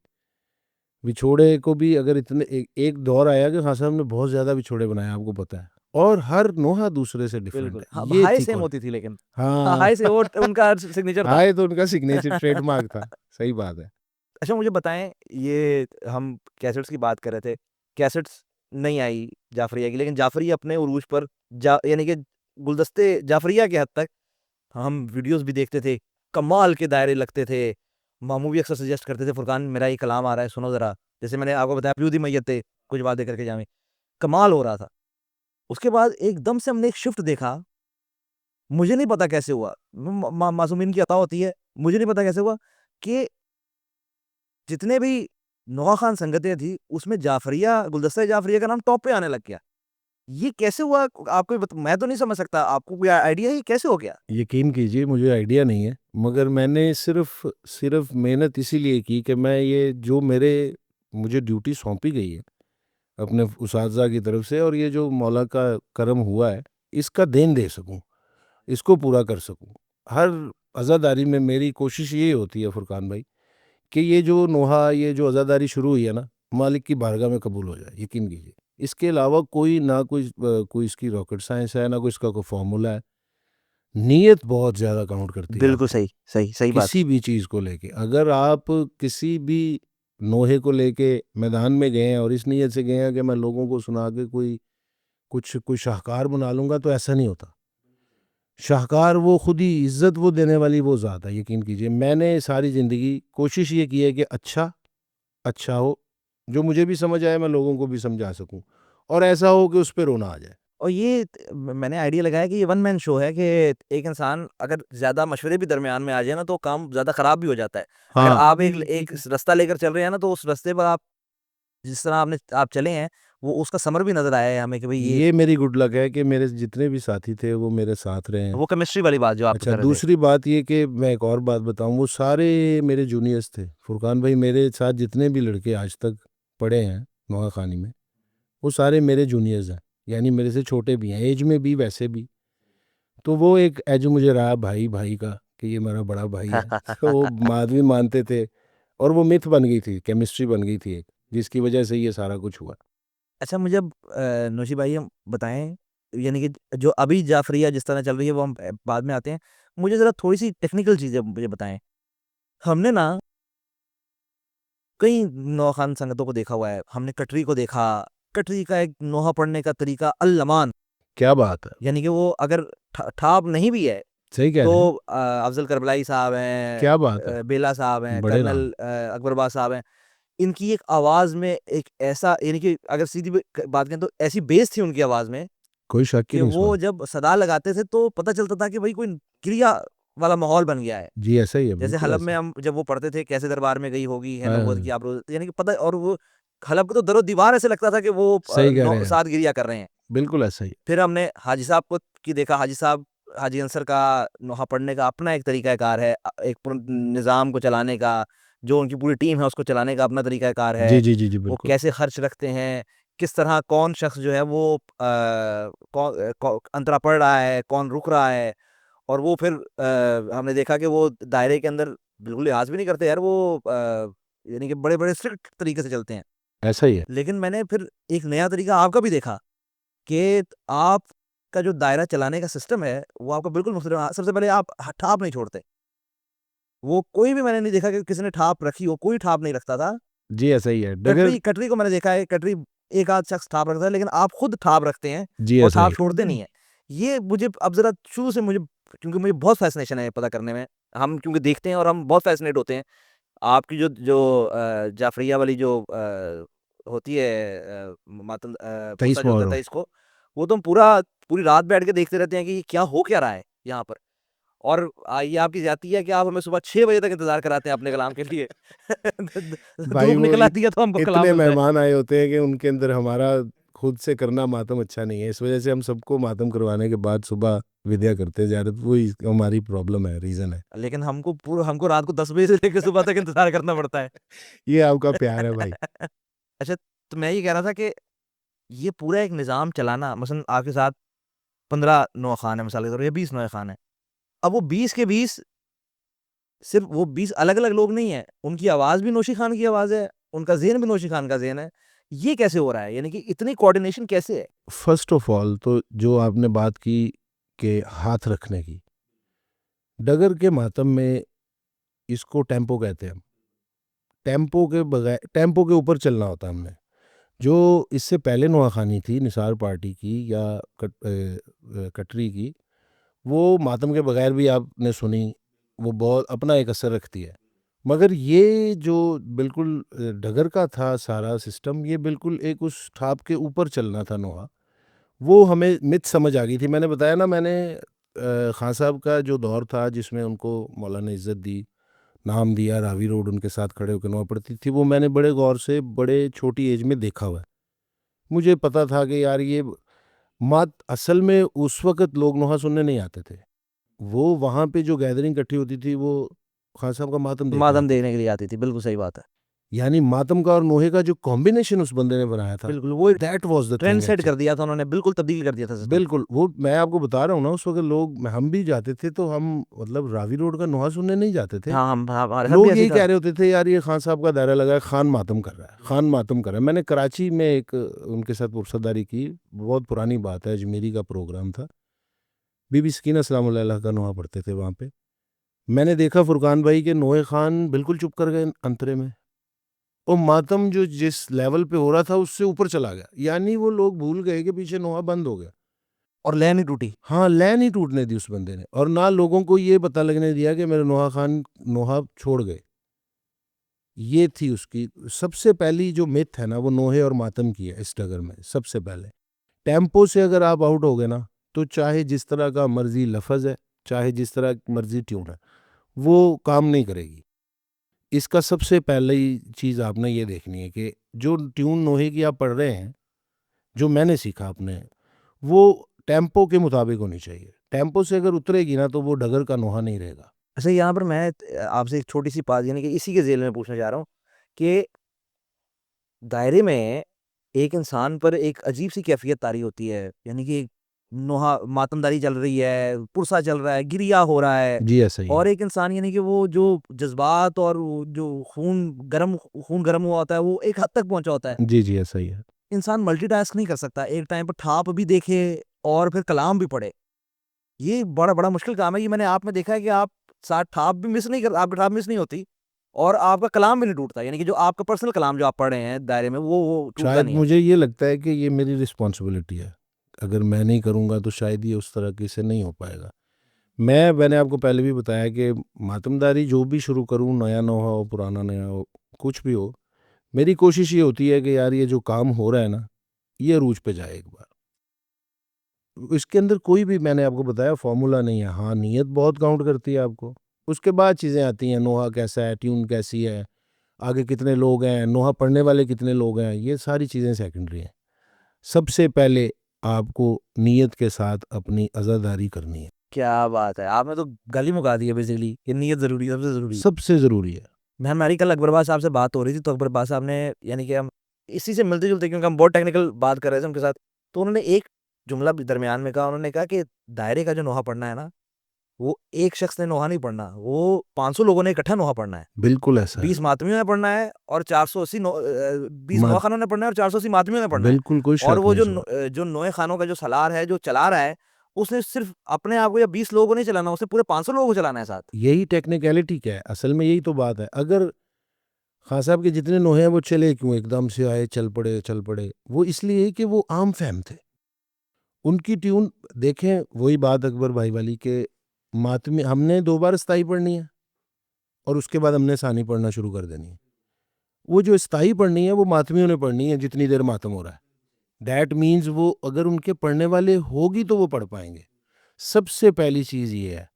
विछोड़े को भी अगर इतने एक दौर आया कि खान साहब ने बहुत ज़्यादा विछोड़े बनाए, आपको पता है, और हर नोहा दूसरे से डिफरेंट बिल्कुल, है, हाँ, ये हाय थी सेम कौन। होती थी लेकिन, हाँ, हाँ हाय से वो उनका सिग्नेचर था। हाँ, ये तो उनका सिग्नेचर ट्रेडमार्क था। सही बात है। अच्छा मुझे बताएं, ये हम कैसेट्स की बात कर रहे थे, कैसेट्स नहीं आई जाफरिया की, लेकिन जाफरिया अपने उरूज पर, यानी कि गुलदस्ते जाफरिया के हद तक हम वीडियोस भी देखते थे, कमाल के दायरे लगते थे। मामू भी अक्सर सजेस्ट करते थे, फुरकान मेरा ये कलाम आ रहा है सुनो जरा, जैसे मैंने आपको बताया वजूदी मैयत थे, कुछ वादे करके जावे, कमाल हो रहा था। उसके बाद एकदम से हमने एक शिफ्ट देखा, मुझे नहीं पता कैसे हुआ, मासूमीन की अता होती है, मुझे नहीं पता कैसे हुआ कि जितने भी नौहा खान संगतें थी उसमें जाफरिया, गुलदस्ता जाफरिया का नाम टॉप पे आने लग गया। ये कैसे हुआ? आपको मैं तो नहीं समझ सकता, आपको कोई आइडिया है ये कैसे हो गया? यकीन कीजिए मुझे आइडिया नहीं है, मगर मैंने सिर्फ सिर्फ मेहनत इसीलिए की कि मैं ये जो मेरे मुझे ड्यूटी सौंपी गई है अपने उस्ताज़ा की तरफ से, और ये जो मौला का करम हुआ है, इसका देन दे सकूं, इसको पूरा कर सकूं। हर अज़ादारी में मेरी कोशिश यही होती है फुरकान भाई, कि ये जो नोहा, ये जो अज़ादारी शुरू हुई है ना, मालिक की बारगाह में कबूल हो जाए, यकीन कीजिए। इसके अलावा कोई ना कोई कोई इसकी रॉकेट साइंस है, ना कोई इसका कोई फ़ॉर्मूला है। नीयत बहुत ज़्यादा काउंट करती है बिल्कुल आपकी, सही, सही, सही बात। किसी भी चीज़ को लेके। अगर आप किसी भी नोहे को लेके मैदान में गए हैं और इस नीयत से गए हैं कि मैं लोगों को सुना के कोई शाहकार बना लूँगा, तो ऐसा नहीं होता। शाहकार वो खुद ही, इज़्ज़त वो देने वाली वो ज़ात है, यकीन कीजिए। मैंने सारी ज़िंदगी कोशिश ये की है कि अच्छा, अच्छा हो, जो मुझे भी समझ आए मैं लोगों को भी समझा सकूँ, और ऐसा हो कि उस पे रोना आ जाए। और ये मैंने आइडिया लगाया कि ये वन मैन शो है कि एक इंसान अगर ज्यादा मशवरे भी दरमियान में आ जाए ना तो काम ज्यादा खराब भी हो जाता है। अगर हाँ आप एक रास्ता लेकर चल रहे हैं ना तो उस रास्ते पर आप जिस तरह आप चले हैं वो उसका समर भी नजर आया है हमें कि भाई ये मेरी गुड लक है कि मेरे जितने भी साथी थे वो मेरे साथ रहे हैं। वो केमिस्ट्री वाली बात जो आप अच्छा, कर रहे थे। दूसरी बात ये कि मैं एक और बात बताऊं, वो सारे मेरे जूनियर्स थे। फुरकान भाई, मेरे साथ जितने भी लड़के आज तक पढ़े हैं नोआखानी में, वो सारे मेरे जूनियर्स हैं, यानी मेरे से छोटे भी हैं, एज में भी वैसे भी। तो वो एक एज मुझे रहा भाई भाई का कि ये मेरा बड़ा भाई है। तो वो माधवी मानते थे, और वो मिथ बन गई थी, केमिस्ट्री बन गई थी एक, जिसकी वजह से ये सारा कुछ हुआ। अच्छा मुझे अब नौशी भाई हम बताएं, यानी कि जो अभी जाफरिया जिस तरह चल रही है वो हम बाद में आते हैं। मुझे जरा थोड़ी सी टेक्निकल चीजें मुझे बताएं। हमने ना कई नौखान संगतों को देखा हुआ है, हमने कटरी को देखा। कटरी का एक नोहा पढ़ने का तरीका अल-लमान, क्या बात है, यानी कि वो अगर ठाप नहीं भी है सही कह तो रहे हैं। अफजल करबलाई साहब हैं, क्या बात है, बेला साहब हैं, बड़े नाम। कर्नल अकबरबाज साहब हैं। इनकी एक आवाज में एक ऐसा, यानी कि अगर सीधी बात करें तो ऐसी बेस थी उनकी आवाज में कोई शक ही कि नहीं वो इसमें। जब सदा लगाते थे तो पता चलता था कि भाई कोई क्रिया वाला माहौल बन गया है। जी ऐसा ही है, जैसे बिल्कुल हलब में ऐसा। हम जब वो पढ़ते थे कैसे दरबार में गई होगी है नबूवत की हाँ, आबरू, यानी कि पता, और वो हलब के तो दरो दीवार ऐसे लगता था कि वो सही कह रहे हैं, सात गिरिया कर रहे हैं। बिल्कुल ऐसा ही। फिर हमने हाजी साहब को की देखा, हाजी साहब हाजी अंसर का नोहा पढ़ने का अपना एक तरीकाकार है, एक पूर्ण निज़ाम को चलाने का, जो उनकी पूरी टीम है उसको चलाने का अपना तरीकाकार जी है। जी जी जी, वो बिल्कुल। कैसे खर्च रखते हैं, किस तरह कौन शख्स जो है वो अंतरा पढ़ रहा है, कौन रुक रहा है। और वो फिर हमने देखा कि वो दायरे के अंदर बिल्कुल लिहाज भी नहीं करते यार, वो यानी कि बड़े बड़े स्ट्रिक्ट तरीके से चलते हैं। ऐसा ही है। लेकिन मैंने फिर एक नया तरीका आपका भी देखा कि आपका जो दायरा चलाने का सिस्टम है वो आपका बिल्कुल मुख्तलिफ है। सबसे पहले आप ठाप नहीं छोड़ते। वो कोई भी मैंने नहीं देखा कि किसी ने ठाप रखी हो, कोई ठाप नहीं रखता था। जी ऐसा ही है, डगर। कटरी कटरी को मैंने देखा है, कटरी एक आध शख्स ठाप रखता है, लेकिन आप खुद ठाप रखते हैं जी और ऐसा ही ठाप है। छोड़ते नहीं है। ये मुझे अब जरा शुरू से मुझे, क्योंकि मुझे बहुत फैसिनेशन है पता करने में। हम क्योंकि देखते हैं और हम बहुत फैसिनेट होते हैं। आपकी जो जो जाफरिया वाली जो होती है मातम पुरसा 23 जो होता है मुहर्रम। इसको, वो तो हम पूरी रात बैठ के देखते रहते हैं कि ये क्या हो क्या रहा है यहाँ पर। और ये आपकी जाती है कि आप हमें सुबह 6 बजे तक इंतजार कराते हैं अपने कलाम के लिए। भाई धूप वो निकल आती है तो हमको कलाम इतने मिलता है। मेहमान आए होते हैं कि उनके अंदर हमारा खुद से करना मातम अच्छा नहीं है, इस वजह से हम सबको मातम करवाने के बाद सुबह विद्या करते हैं ज़्यादा। वही हमारी प्रॉब्लम है, रीज़न है। लेकिन हमको रात को 10 बजे से लेकर सुबह तक इंतजार करना पड़ता है। ये आपका प्यार है भाई। अच्छा, तो मैं ये कह रहा था कि ये पूरा एक निज़ाम चलाना, मसलन आपके साथ 15 नौआ खान है मिसाल के तौर पे, या 20 नौआ खान है। अब वो 20 के 20 सिर्फ वो 20 अलग-अलग लोग नहीं हैं, उनकी आवाज़ भी नौशी खान की आवाज़ है, उनका ज़हन भी नौशी खान का ज़हन है। ये कैसे हो रहा है? यानी कि इतनी कोऑर्डिनेशन कैसे है? फर्स्ट ऑफ ऑल तो जो आपने बात की कि हाथ रखने की, डगर के मातम में इसको टेम्पो कहते हैं हम। टेम्पो के बगैर, टेम्पो के ऊपर चलना होता है हमने। जो इससे पहले नुआखानी थी निसार पार्टी की या कटरी की, वो मातम के बगैर भी आपने सुनी, वो बहुत अपना एक असर रखती है। मगर ये जो बिल्कुल डगर का था सारा सिस्टम, ये बिल्कुल एक उस ठाप के ऊपर चलना था नोहा। वो हमें मिथ समझ आ गई थी। मैंने बताया ना, मैंने खान साहब का जो दौर था जिसमें उनको मौलाना इज़्ज़त दी, नाम दिया, रावी रोड उनके साथ खड़े होकर नोहा पड़ती थी, वो मैंने बड़े गौर से बड़े छोटी एज में देखा हुआ है। मुझे पता था कि यार ये मात असल में उस वक़्त लोग नोहा सुनने नहीं आते थे। वो वहाँ पे जो गैदरिंग इकट्ठी होती थी, वो खान साहब का मातम देखने मातम आती थी। देखने के लिए आती थी, बिल्कुल सही बात है। यानी मातम का और नोहे का जो कॉम्बिनेशन उस बंदे ने बनाया था, बिल्कुल, वो that was the trend thing set कर एक्चुअली। दिया था उन्होंने, बिल्कुल तब्दील कर दिया था सिस्टम। बिल्कुल, वो मैं आपको बता रहा हूँ ना, उस वक़्त लोग, हम भी जाते थे तो हम मतलब रावी रोड का नोहा सुनने नहीं जाते थे। हाँ, हमारे साथ भी लोग ऐसे ही यही था। कह रहे होते थे, यार ये खान साहब का दायरा लगा है, खान मातम कर रहा है, खान मातम कर रहा है। मैंने कराची में एक उनके साथ पुरसदारी की, बहुत पुरानी बात है, अजमेरी का प्रोग्राम था। बीबी सकीना सलाम अलैहा का नोहा पढ़ते थे वहाँ पे। मैंने देखा फुरकान भाई के नोए खान बिल्कुल चुप कर गए अंतरे में। और मातम जो जिस लेवल पे हो रहा था उससे ऊपर चला गया, यानी वो लोग भूल गए कि पीछे नोहा बंद हो गया। और लय नहीं टूटी। हाँ, लय नहीं टूटने दी उस बंदे ने, और ना लोगों को ये पता लगने दिया कि मेरे नोहा खान नोहा छोड़ गए। ये थी उसकी सबसे पहली जो मिथ है ना, वो नोहे और मातम की है इस डगर में सबसे पहले। टेम्पो से अगर आप आउट हो गए ना, तो चाहे जिस तरह का मर्जी लफज है, चाहे जिस तरह मर्जी ट्यून है, वो काम नहीं करेगी। इसका सबसे पहले ही चीज़ आपने ये देखनी है कि जो ट्यून नोहे की आप पढ़ रहे हैं, जो मैंने सीखा अपने, वो टेम्पो के मुताबिक होनी चाहिए। टेम्पो से अगर उतरेगी ना, तो वो डगर का नोहा नहीं रहेगा। अच्छा, यहाँ पर मैं आपसे एक छोटी सी बात, यानी कि इसी के ज़ेल में पूछना चाह रहा हूँ कि दायरे में एक इंसान पर एक अजीब सी कैफियत तारी होती है, यानी कि नोहा मातमदारी चल रही है, पुरसा चल रहा है, गिरिया हो रहा है, जी, ऐसा ही और है। एक इंसान यानी कि वो जो जज्बात और वो जो खून गर्म हुआ होता है, वो एक हद तक पहुंचा होता है। जी, जी, ऐसा ही है। इंसान मल्टीटास्क नहीं कर सकता, एक टाइम पर ठाप भी देखे और फिर कलाम भी पढ़े। ये बड़ा बड़ा मुश्किल काम है। ये मैंने आप में देखा है कि आप साथ ठाप भी मिस नहीं कर, आपकी ठाप मिस नहीं होती और आपका कलाम भी नहीं टूटता, यानी कि जो आपका पर्सनल कलाम जो आप पढ़ रहे हैं दायरे में, वो टूटता शायद नहीं है। मुझे ये लगता है कि ये मेरी रिस्पॉन्सिबिलिटी है। अगर मैं नहीं करूँगा तो शायद ये उस तरह से नहीं हो पाएगा। मैंने आपको पहले भी बताया कि मातमदारी जो भी शुरू करूँ, नया ना हो, पुराना नया हो, कुछ भी हो, मेरी कोशिश ये होती है कि यार ये जो काम हो रहा है ना, ये अरूज पे जाए एक बार। इसके अंदर कोई भी, मैंने आपको बताया, फ़ॉर्मूला नहीं है। हाँ, नीयत बहुत काउंट करती है आपको। उसके बाद चीज़ें आती हैं, नोहा कैसा है, ट्यून कैसी है, आगे कितने लोग हैं, नोहा पढ़ने वाले कितने लोग हैं, ये सारी चीज़ें सेकेंडरी हैं। सबसे पहले आपको नीयत के साथ अपनी अज़ादारी करनी है। क्या बात है! आपने तो गल ही मुका दी है बेसिकली कि नीयत ज़रूरी है, सबसे ज़रूरी। सबसे ज़रूरी है। हमारी कल अकबरबाज साहब से बात हो रही थी, तो अकबरबाज साहब ने, यानी कि हम इसी से मिलते-जुलते, क्योंकि हम बहुत टेक्निकल बात कर रहे थे उनके साथ, तो उन्होंने एक जुमला भी दरमियान में कहा। उन्होंने कहा कि दायरे का जो नोहा पढ़ना है ना, वो एक शख्स ने नोहा नहीं पढ़ना, वो 500 लोगों ने इकट्ठा नोहा पढ़ना है। बिल्कुल ऐसा 20 है। मातमियों ने पढ़ना है और 480 20 मा नोआ खानों ने पढ़ना है और 480 मातमियों ने पढ़ना है। बिल्कुल कोई और शक वो नहीं इसमें। जो नोए खानों का जो सलार है, जो चला रहा है, उसने सिर्फ़ अपने आप को या 20 लोगों को नहीं चलाना, उसे पूरे 500 लोगों को चलाना है साथ। यही टेक्निकैलिटी क्या है? असल में यही तो बात है। अगर खान साहब के जितने नोहे हैं वो चले क्यों, एकदम से आए, चल पड़े? वो इसलिए कि वो आम फ़हम थे। उनकी ट्यून देखें, वही बात अकबर भाई वाली के मातमी हमने 2 बार स्थाई पढ़नी है और उसके बाद हमने सानी पढ़ना शुरू कर देनी है। वो जो स्थाई पढ़नी है वो मातमियों ने पढ़नी है जितनी देर मातम हो रहा है। दैट मीन्स वो अगर उनके पढ़ने वाले होगी तो वो पढ़ पाएँगे। सबसे पहली चीज़ ये है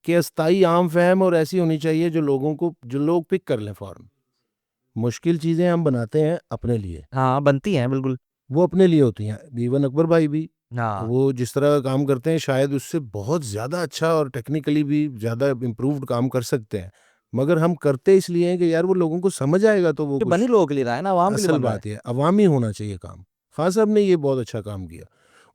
कि अस्थाई आम फ़हम और ऐसी होनी चाहिए जो लोग पिक कर लें फ़ौरन। मुश्किल चीज़ें हम बनाते हैं अपने लिए, हाँ, बनती हैं बिल्कुल। वो अपने लिए होती हैं। इवन अकबर भाई भी, हाँ, वो जिस तरह का काम करते हैं शायद उससे बहुत ज़्यादा अच्छा और टेक्निकली भी ज़्यादा इम्प्रूव्ड काम कर सकते हैं। मगर हम करते इसलिए हैं कि यार वो लोगों को समझ आएगा तो वो ये बन ही कुछ, लोगों के लिए रहा है ना, आवाम के लिए असल बन रहा है। बात ये है, अवामी होना चाहिए काम। खान साहब ने ये बहुत अच्छा काम किया।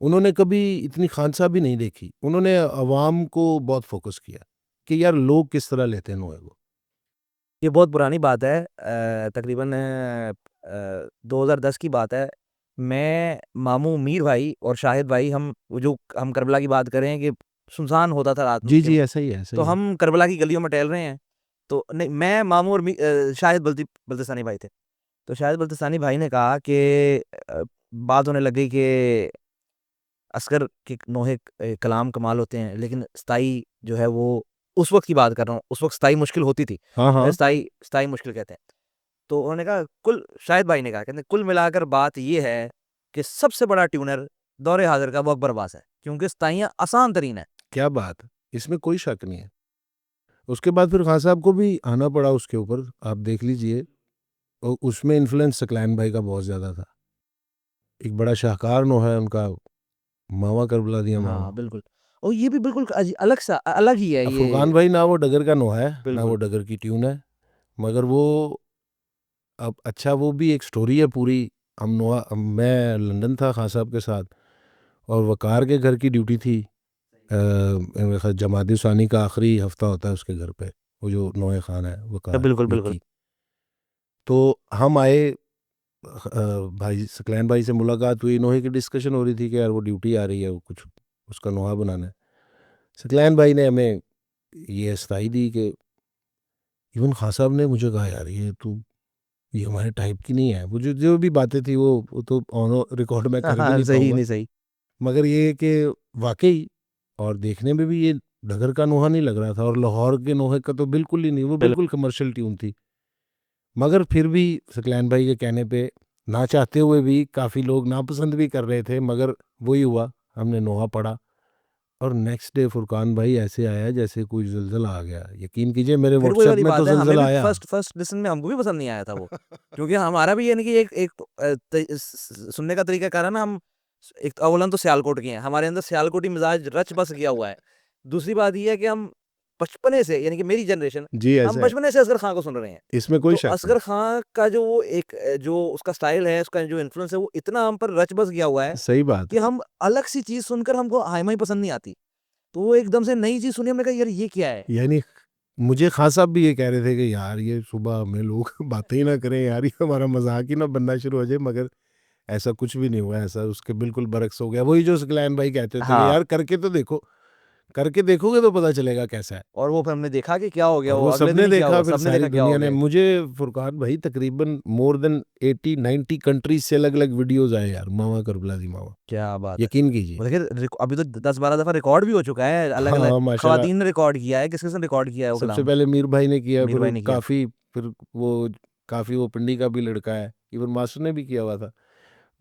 उन्होंने कभी इतनी खानसाबी नहीं देखी। उन्होंने अवाम को बहुत फ़ोकस किया कि यार लोग किस तरह लेते हैं नोए को। ये बहुत पुरानी बात है, तकरीबन 2010 की बात है। मैं, मामू मीर भाई और शाहिद भाई, हम वो जो हम करबला की बात कर रहे हैं कि सुनसान होता था रात जी, के जी, वक़्त, ऐसा ही है, ऐसा तो ही है। हम करबला की गलियों में टहल रहे हैं। तो नहीं, मैं, मामू और शाहिद बल्तिस्तानी भाई थे। तो शाहिद बल्तिस्तानी भाई ने कहा कि बात होने लग गई कि असगर के नोहे कलाम कमाल होते हैं, लेकिन स्थाई जो है वो, उस वक़्त की बात कर रहा हूँ, उस वक़्त स्थाई मुश्किल होती थी। हाँ, हाँ। स्थाई स्थाई मुश्किल कहते हैं। तो उन्होंने कहा, शाहिद भाई ने कहा, कहते कुल मिलाकर बात ये है कि सबसे बड़ा ट्यूनर दौरे हाज़िर का वो अकबर अब्बास है, क्योंकि स्थाइयाँ आसान तरीन है। क्या बात है! इसमें कोई शक नहीं है। उसके बाद फिर खान साहब को भी आना पड़ा उसके ऊपर, आप देख लीजिए। उसमें इन्फ्लुएंस सकलैन भाई का बहुत ज़्यादा था। एक बड़ा शाहकार नोहा है उनका, मावा करबला दिया हाँ, मावा। बिल्कुल। और ये भी बिल्कुल अलग ही है फुरकान ये। भाई ना वो डगर का नोहा है, ना वो बिल्कुल। डगर की ट्यून है, मगर वो अब अच्छा वो भी एक स्टोरी है पूरी। मैं लंदन था खान साहब के साथ और वक़ार के घर की ड्यूटी थी। मेरे ख़्याल जमाती सानी का आखिरी हफ्ता होता है उसके घर पे, वो जो नोए खान है वक़ार बिल्कुल, बिल्कुल। विक्की। तो हम आए, भाई सकलैन भाई से मुलाकात हुई, नोहे की डिस्कशन हो रही थी कि यार वो ड्यूटी आ रही है, वो कुछ उसका नोहा बनाना है। सकलैन भाई ने हमें ये हिदायत दी कि इवन खान साहब ने मुझे कहा यार ये हमारे टाइप की नहीं है। वो जो जो भी बातें थी वो तो ऑन रिकॉर्ड में हाँ, कर भी हाँ, नहीं सही, पाऊँगा। नहीं सही। मगर ये है कि वाक़ई, और देखने में भी ये डगर का नोहा नहीं लग रहा था और लाहौर के नोहे का तो बिल्कुल ही नहीं, वो बिल बिल्कुल कमर्शियल ट्यून थी। मगर फिर भी सकलैन भाई के कहने पे ना चाहते हुए भी काफ़ी लोग नापसंद भी कर रहे थे, मगर वही हुआ, हमने नोहा पढ़ा और नेक्स्ट डे फुरकान भाई ऐसे आया जैसे कोई ज़लज़ला आ गया। यकीन कीजिए मेरे फिर वही व्हाट्सएप वाली में तो बात है, हमें ज़लज़ला भी आया। फर्स्ट फर्स्ट लिसन में हमको भी पसंद नहीं आया था वो। क्योंकि हमारा भी यानी कि एक तो, सुनने का तरीका क्या है ना, हम एक तो अव्वलन तो सियालकोट के हैं, हमारे अंदर सियालकोटी मिजाज रच बस गया हुआ है। दूसरी बात ये है कि हम बचपने से, यानी कि मेरी जनरेशन, जी, हम ऐसा है। बचपने से असगर खां को सुन रहे हैं। इसमें कोई तो शक नहीं। असगर खां का जो वो एक जो उसका स्टाइल है, उसका जो इन्फ्लुएंस है, वो इतना हम पर रच बस गया हुआ है सही बात कि है। हम अलग सी चीज सुनकर हमको हाई-माई पसंद नहीं आती। तो वो एकदम से नई चीज सुनी, हमने कहा यार ये क्या है? यानी मुझे खान साहब भी ये कह रहे थे कि यार ये सुबह हमें लोग बातें ही ना करें यार, ये हमारा मज़ाक ही ना बनना शुरू हो जाए, मगर ऐसा कुछ भी नहीं हुआ, ऐसा उसके बिल्कुल बरक्स हो गया। वही जो सकलैन भाई कहते थे कि हाँ। यार करके तो देखो, करके देखोगे तो पता चलेगा कैसा है। और वो फिर हमने देखा कि क्या हो गया, और वो वो अगले दिन सबने ही क्या देखा, हुआ, फिर सबने सारी देखा क्या हो दुनिया ने गया। मुझे फुरकान भाई तकरीबन मोर देन 80-90 कंट्रीज से अलग-अलग वीडियोज़ आए यार, मावा करबला दी मावा। क्या बात है! यकीन कीजिए। वो देखिए अभी तो 10-12 दफ़ा रिकॉर्ड भी हो चुका है, अलग-अलग हाँ, माशाल्लाह। ख़वातीन ने रिकॉर्ड किया है, किस-किसने रिकॉर्ड किया है वो सबसे कलाम? पहले मीर भाई ने किया, मीर फिर भाई वो ने किया। काफ़ी, फिर वो काफ़ी वो पिंडी का भी लड़का है, इवन मास्टर ने भी किया हुआ था।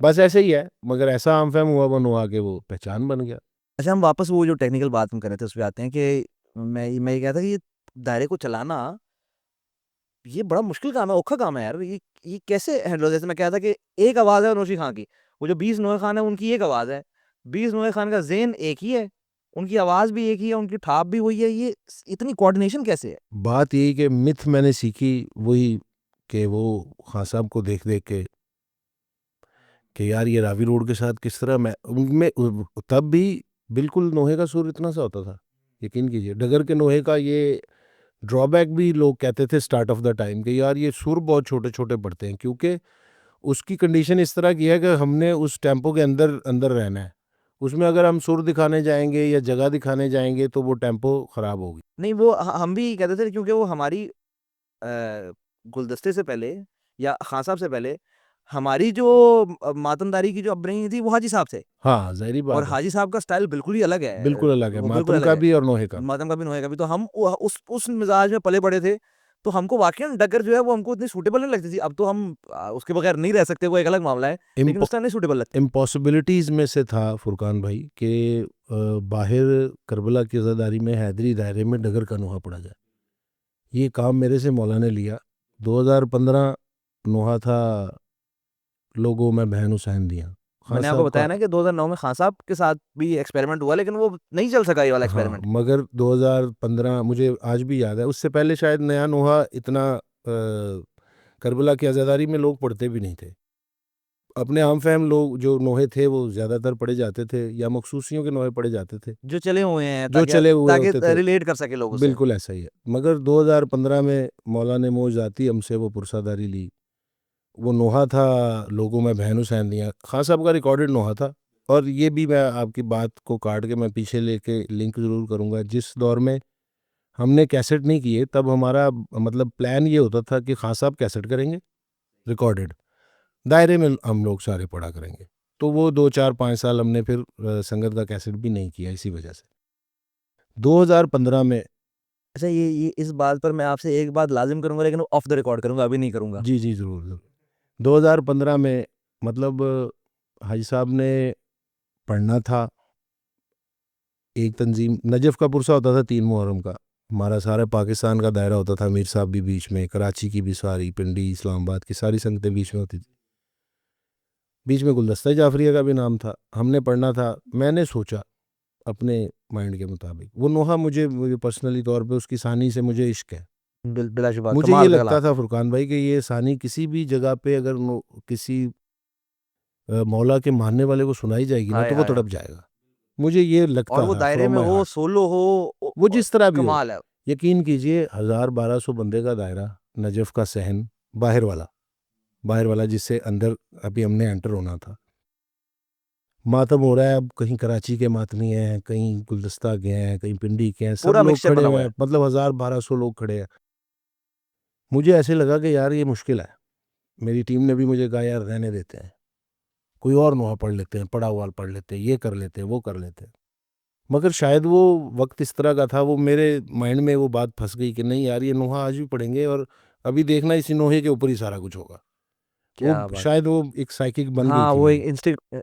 बस ऐसे ही है, मगर ऐसा आम-फ़हम हुआ बनवा के वो पहचान बन गया। अच्छा, हम वापस वो जो टेक्निकल बात हम कर रहे थे उस पे आते हैं कि मैं ये कह रहा था कि ये दायरे को चलाना, ये बड़ा मुश्किल काम है, औखा काम है यार। ये कैसे हैंडल, जैसे मैं कह रहा था कि एक आवाज़ है अनोशी खां की, वो जो 20 नोए खान है उनकी एक आवाज़ है, 20 नोए खान का ज़ेन एक ही है, उनकी आवाज़ भी एक ही है, उनकी ठाप भी वही है, ये इतनी कोऑर्डिनेशन कैसे है? बात यही कि मिथ मैंने सीखी वही, कि वो खान साहब को देख-देख के, कि यार ये रावी रोड के साथ किस तरह मैं उनमें तब भी बिल्कुल नोहे का सुर इतना सा होता था। यकीन कीजिए डगर के नोहे का ये ड्रॉबैक भी लोग कहते थे स्टार्ट ऑफ द टाइम, कि यार ये सुर बहुत छोटे-छोटे पड़ते हैं, क्योंकि उसकी कंडीशन इस तरह की है कि हमने उस टेम्पो के अंदर अंदर रहना है। उसमें अगर हम सुर दिखाने जाएँगे या जगह दिखाने जाएँगे तो वो टेम्पो खराब होगी। नहीं, वो हम भी कहते थे, क्योंकि वो हमारी गुलदस्ते से पहले या खान साहब से पहले हमारी जो मातमदारी की जो अपब्रिंगिंग थी, वो हाजी साहब थे। हाँ, ज़ाहिर-सी और बात है। हाजी साहब का स्टाइल बिल्कुल ही अलग है। बिल्कुल अलग है, वो बिल्कुल मातम अलग का है। भी और नोहे का भी। मातम का भी, नोहे का भी। तो हम उस मिज़ाज में पले बड़े थे, तो हमको वाक़ईन डगर जो है वो हमको इतनी सूटेबल नहीं लगती थी। अब तो हम उसके बगैर नहीं रह सकते, वो एक अलग मामला है। लेकिन इम्पॉ उस टाइम नहीं सूटेबल लगती। इम्पॉसिबिलिटीज़ में से था फुरकान भाई कि बाहर करबला की अज़ादारी में हैदरी दायरे में डगर का नोहा पड़ा जाए। ये काम मेरे से मौला ने लिया। 2015 नोहा था लोगों में बहन हुसैन दियाँ। खान मैंने आपको साहब बताया का ना कि 2009 में खान साहब के साथ भी एक्सपेरिमेंट हुआ, लेकिन वो नहीं चल सका ये वाला हाँ, एक्सपेरिमेंट। मगर 2015 मुझे आज भी याद है, उससे पहले शायद नया नोहा इतना करबला की अज़ादारी में लोग पढ़ते भी नहीं थे। अपने आम-फ़हम लोग जो नोहे थे वो ज़्यादातर पढ़े जाते थे या मखसूसियों के नोहे पढ़े जाते थे, जो चले हुए हैं, जो ताकि चले हुए ताकि होते थे। रिलेट कर सके लोग उससे। बिल्कुल ऐसा ही है। मगर 2015 में मौला ने मौज आती हमसे वो पुरसादारी ली। वो नोहा था लोगों में बहन हुसैन दियाँ। खान साहब का रिकॉर्डेड नोहा था, और ये भी मैं आपकी बात को काट के मैं पीछे लेके लिंक ज़रूर करूँगा। जिस दौर में हमने कैसेट नहीं किए, तब हमारा मतलब प्लान ये होता था कि खान साहब कैसेट करेंगे रिकॉर्डेड, दायरे में हम लोग सारे पढ़ा करेंगे। तो वो 2, 4, 5 साल हमने फिर संगत का कैसेट भी नहीं किया इसी वजह से। 2015 में अच्छा, ये इस बात पर मैं आपसे एक बात लाज़िम करूँगा, लेकिन वो ऑफ द रिकॉर्ड करूँगा, अभी नहीं करूँगा। जी, जी, ज़रूर, ज़रूर। 2015 में मतलब हाजी साहब ने पढ़ना था, एक तंज़ीम नजफ़ का पुरसा होता था 3 मुहर्रम का। हमारा सारा पाकिस्तान का दायरा होता था, मीर साहब भी बीच में, कराची की भी सारी, पिंडी, इस्लामाबाद की सारी संगतें बीच में होती थी। बीच में गुलदस्ता जाफ़रिया का भी नाम था, हमने पढ़ना था। मैंने सोचा अपने माइंड के मुताबिक, वो नोहा मुझे पर्सनली तौर पे उसकी सानी से मुझे इश्क है। बिलाशुबा मुझे ये कमाल का लगता कलाम। था फुरकान भाई कि ये सानी किसी भी जगह पे अगर किसी मौला के मानने वाले को सुनाई जाएगी ना, हाय, तो वो हाय, हाय! तड़प जाएगा। मुझे ये और लगता वो था दायरे फ्रॉम में माय हो, हार्ट। सोलो हो, वो जिस तरह भी हो, कमाल है। यकीन कीजिए 1000-1200 बंदे का दायरा, नजफ़ का सहन, बाहर वाला जिससे अंदर अभी हमने एंटर होना था। मातम हो रहा है, अब कहीं कराची के मातमी हैं, कहीं गुलदस्ता के हैं, कहीं पिंडी के हैं, सब पूरा लोग मिक्सचर खड़े बना हुए हुआ हैं, है। मतलब 1000-1200 लोग खड़े हैं। मुझे ऐसे लगा कि यार ये मुश्किल है। मेरी टीम ने भी मुझे कहा यार रहने देते हैं, कोई और नोहा पढ़ लेते हैं, पड़ा हुआ पढ़ लेते हैं, ये कर लेते हैं, वो कर लेते हैं। मगर शायद वो वक़्त इस तरह का था, वो मेरे माइंड में वो बात फँस गई कि नहीं यार ये नोहा आज भी पढ़ेंगे, और अभी देखना इसी नोहे के ऊपर ही सारा कुछ होगा। क्या वो बात। शायद वो एक साइकिक बन गई हाँ, थी वो एक मेरी।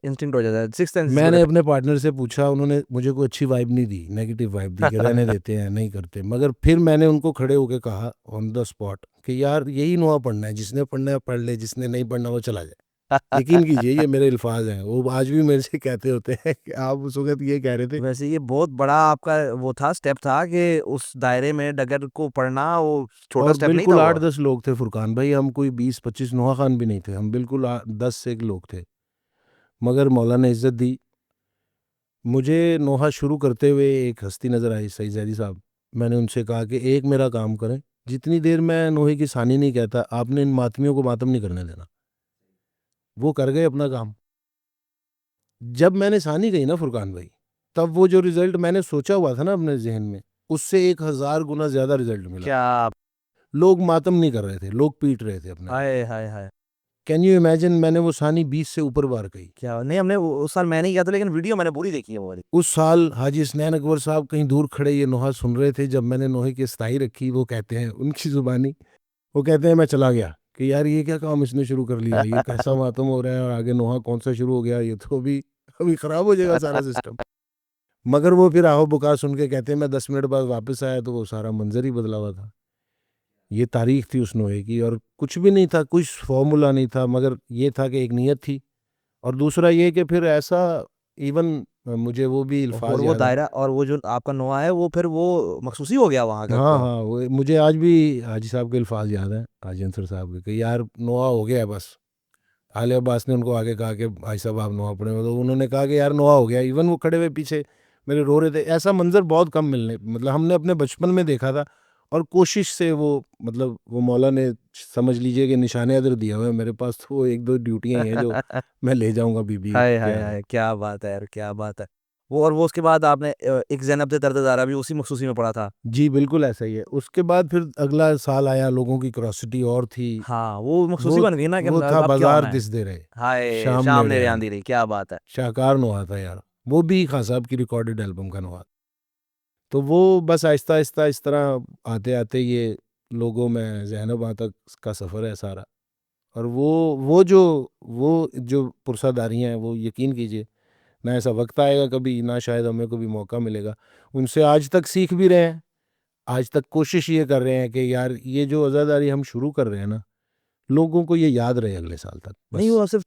इंस्टिंक्ट हो जाता है, सिक्स्थ सेंस जिसको मैंने कहते अपने पार्टनर से पूछा, उन्होंने मुझे कोई अच्छी वाइब नहीं दी, नेगेटिव वाइब दी कि रहने हैं। देते हैं, नहीं करते। मगर फिर मैंने उनको खड़े होके कहा ऑन द स्पॉट कि यार यही नुआ पढ़ना है, जिसने पढ़ना है पढ़ ले, जिसने नहीं पढ़ना वो चला जाए। यकीन कीजिए ये मेरे अल्फाज हैं, वो आज भी मेरे से कहते होते हैं कि आप उस वक़्त ये कह रहे थे। वैसे ये बहुत बड़ा आपका वो था, स्टेप था कि उस दायरे में डगर को पढ़ना, वो छोटा और स्टेप नहीं था बिल्कुल वो। 8-10 लोग थे फुरकान भाई, हम कोई 20-25 नुआ खान भी नहीं थे, हम बिल्कुल 10 एक लोग थे। मगर मौला ने इज़्ज़त दी। मुझे नोहा शुरू करते हुए एक हस्ती नज़र आई, सईद ज़ैदी साहब। मैंने उनसे कहा कि एक मेरा काम करें, जितनी देर मैं नोहे की सानी नहीं कहता, आपने इन मातमियों को मातम नहीं करने देना। वो कर गए अपना काम। जब मैंने सानी कही ना फुरकान भाई, तब वो जो रिज़ल्ट मैंने सोचा हुआ था ना अपने ज़हन में, उससे 1000 गुना ज़्यादा रिज़ल्ट मिला। क्या? लोग मातम नहीं कर रहे थे, लोग पीट रहे थे अपने आप हाय को। हाय हाय। कैन यू इमेजिन, मैंने वो सानी 20 से ऊपर बार कही। क्या नहीं, हमने उस साल मैं नहीं किया था, लेकिन वीडियो मैंने पूरी देखी है वो वाली। उस साल हाजी हसनैन अकबर साहब कहीं दूर खड़े ये नोहा सुन रहे थे, जब मैंने नोहे की स्थाई रखी, वो कहते हैं उनकी ज़ुबानी, वो कहते हैं मैं चला गया कि यार ये क्या काम इसने शुरू कर लिया, ये कैसा मातम हो रहा है और आगे नोहा कौन सा शुरू हो गया, ये तो अभी अभी ख़राब हो जाएगा सारा सिस्टम। मगर वो फिर आहो बुकार सुन के कहते हैं मैं 10 मिनट बाद वापस आया तो वो सारा मंज़र ही बदला हुआ था। ये तारीख़ थी उस नोहे की, और कुछ भी नहीं था, कुछ फ़ॉर्मूला नहीं था, मगर ये था कि एक नीयत थी। और दूसरा ये कि फिर ऐसा इवन मुझे वो भी और अल्फ़ाज़ वो याद हैं। दायरा और वो जो आपका नोआ है, वो फिर वो मखसूसी हो गया वहाँ हाँ, का। हाँ, वो मुझे आज भी हाजी साहब के अल्फ़ाज़ याद हैं, हाजी अंसर साहब के, कि यार नोआ हो गया है बस। आले अब्बास ने उनको आगे कहा कि भाई साहब आप नोआ पढ़े हो, तो उन्होंने कहा कि यार नोआ हो गया। इवन वो खड़े हुए पीछे मेरे रो रहे थे। ऐसा मंज़र बहुत कम मिलने, मतलब हमने अपने बचपन में देखा था, और कोशिश से वो, मतलब वो मौला ने समझ लीजिए कि निशाने अदर दिया हुआ है मेरे पास, तो वो 1-2 ड्यूटियाँ ही हैं जो मैं ले जाऊँगा बीबी हाय के हाय आगे। हाय, क्या बात है यार, क्या बात है। वो और वो उसके बाद आपने एक ज़ैनब दे दर्द दारा भी उसी मखसूसी में पढ़ा था। जी, बिल्कुल ऐसा ही है। उसके बाद फिर अगला साल आया, लोगों की क्यूरोसिटी और थी। हाँ, वो मखसूसी वो बन गई ना कि वो था अब क्या बाज़ार होना है। दिसदे रहे, हाय शाम शाम नेड़े नेड़े आंदी। आंधी रही, क्या बात है। शाहकार नोहा था यार, वो भी खां साहब की रिकॉर्डेड एल्बम का नोहा। तो वो बस आहिस्ता-आहिस्ता इस तरह आते-आते ये लोगों में ज़ैनब तक का सफ़र है सारा। और वो जो पुरसादारियाँ हैं, वो यकीन कीजिए, ना ऐसा वक़्त आएगा कभी, ना शायद हमें कभी मौका मिलेगा। उनसे आज तक सीख भी रहे हैं, आज तक कोशिश ये कर रहे हैं कि यार ये जो अज़ादारी हम शुरू कर रहे हैं ना, लोगों को ये याद रहे अगले साल तक, नहीं, बस। वो सिर्फ़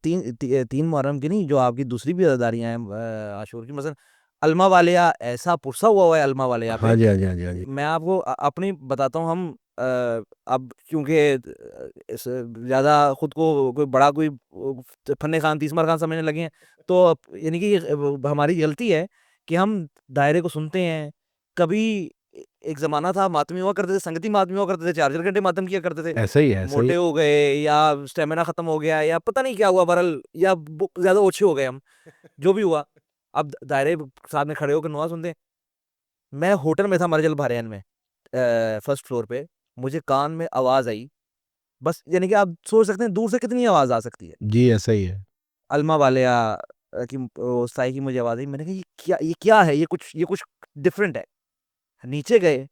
3 मुहर्रम की नहीं, जो आपकी दूसरी भी अज़ादारियाँ हैं आशूर की, मसलन अल्मा वालिया, ऐसा पुरसा हुआ है अल्मा वालिया हाँ पे। जी, हाँ जी, हाँ जी, हाँ जी। मैं आपको अपनी बताता हूँ। हम अब क्योंकि इस ज़्यादा खुद को कोई बड़ा कोई फन्ने खान, तीसमार खान समझने लगे हैं, तो यानी कि ये हमारी गलती है कि हम दायरे को सुनते हैं। कभी एक ज़माना था, मातमी हुआ करते थे, संगती मातमी हुआ करते थे, 4-4 घंटे मातम किया करते थे। ऐसा ही है, ऐसा ही मोटे है। हो गए या स्टैमिना खत्म हो गया या पता नहीं क्या हुआ, बहरहाल, या ज़्यादा ओछे हो गए हम, जो भी हुआ। अब दायरे सामने खड़े होकर नमाज़ सुनते हैं। मैं होटल में था मरजल भारियान में, फर्स्ट फ्लोर पे, मुझे कान में आवाज़ आई। बस यानी कि आप सोच सकते हैं दूर से कितनी आवाज़ आ सकती है। जी, ऐसा ही है। अल्मा वालिया की साई की मुझे आवाज़ आई। मैंने कहा ये क्या है? ये कुछ डिफरेंट है। नीचे गए,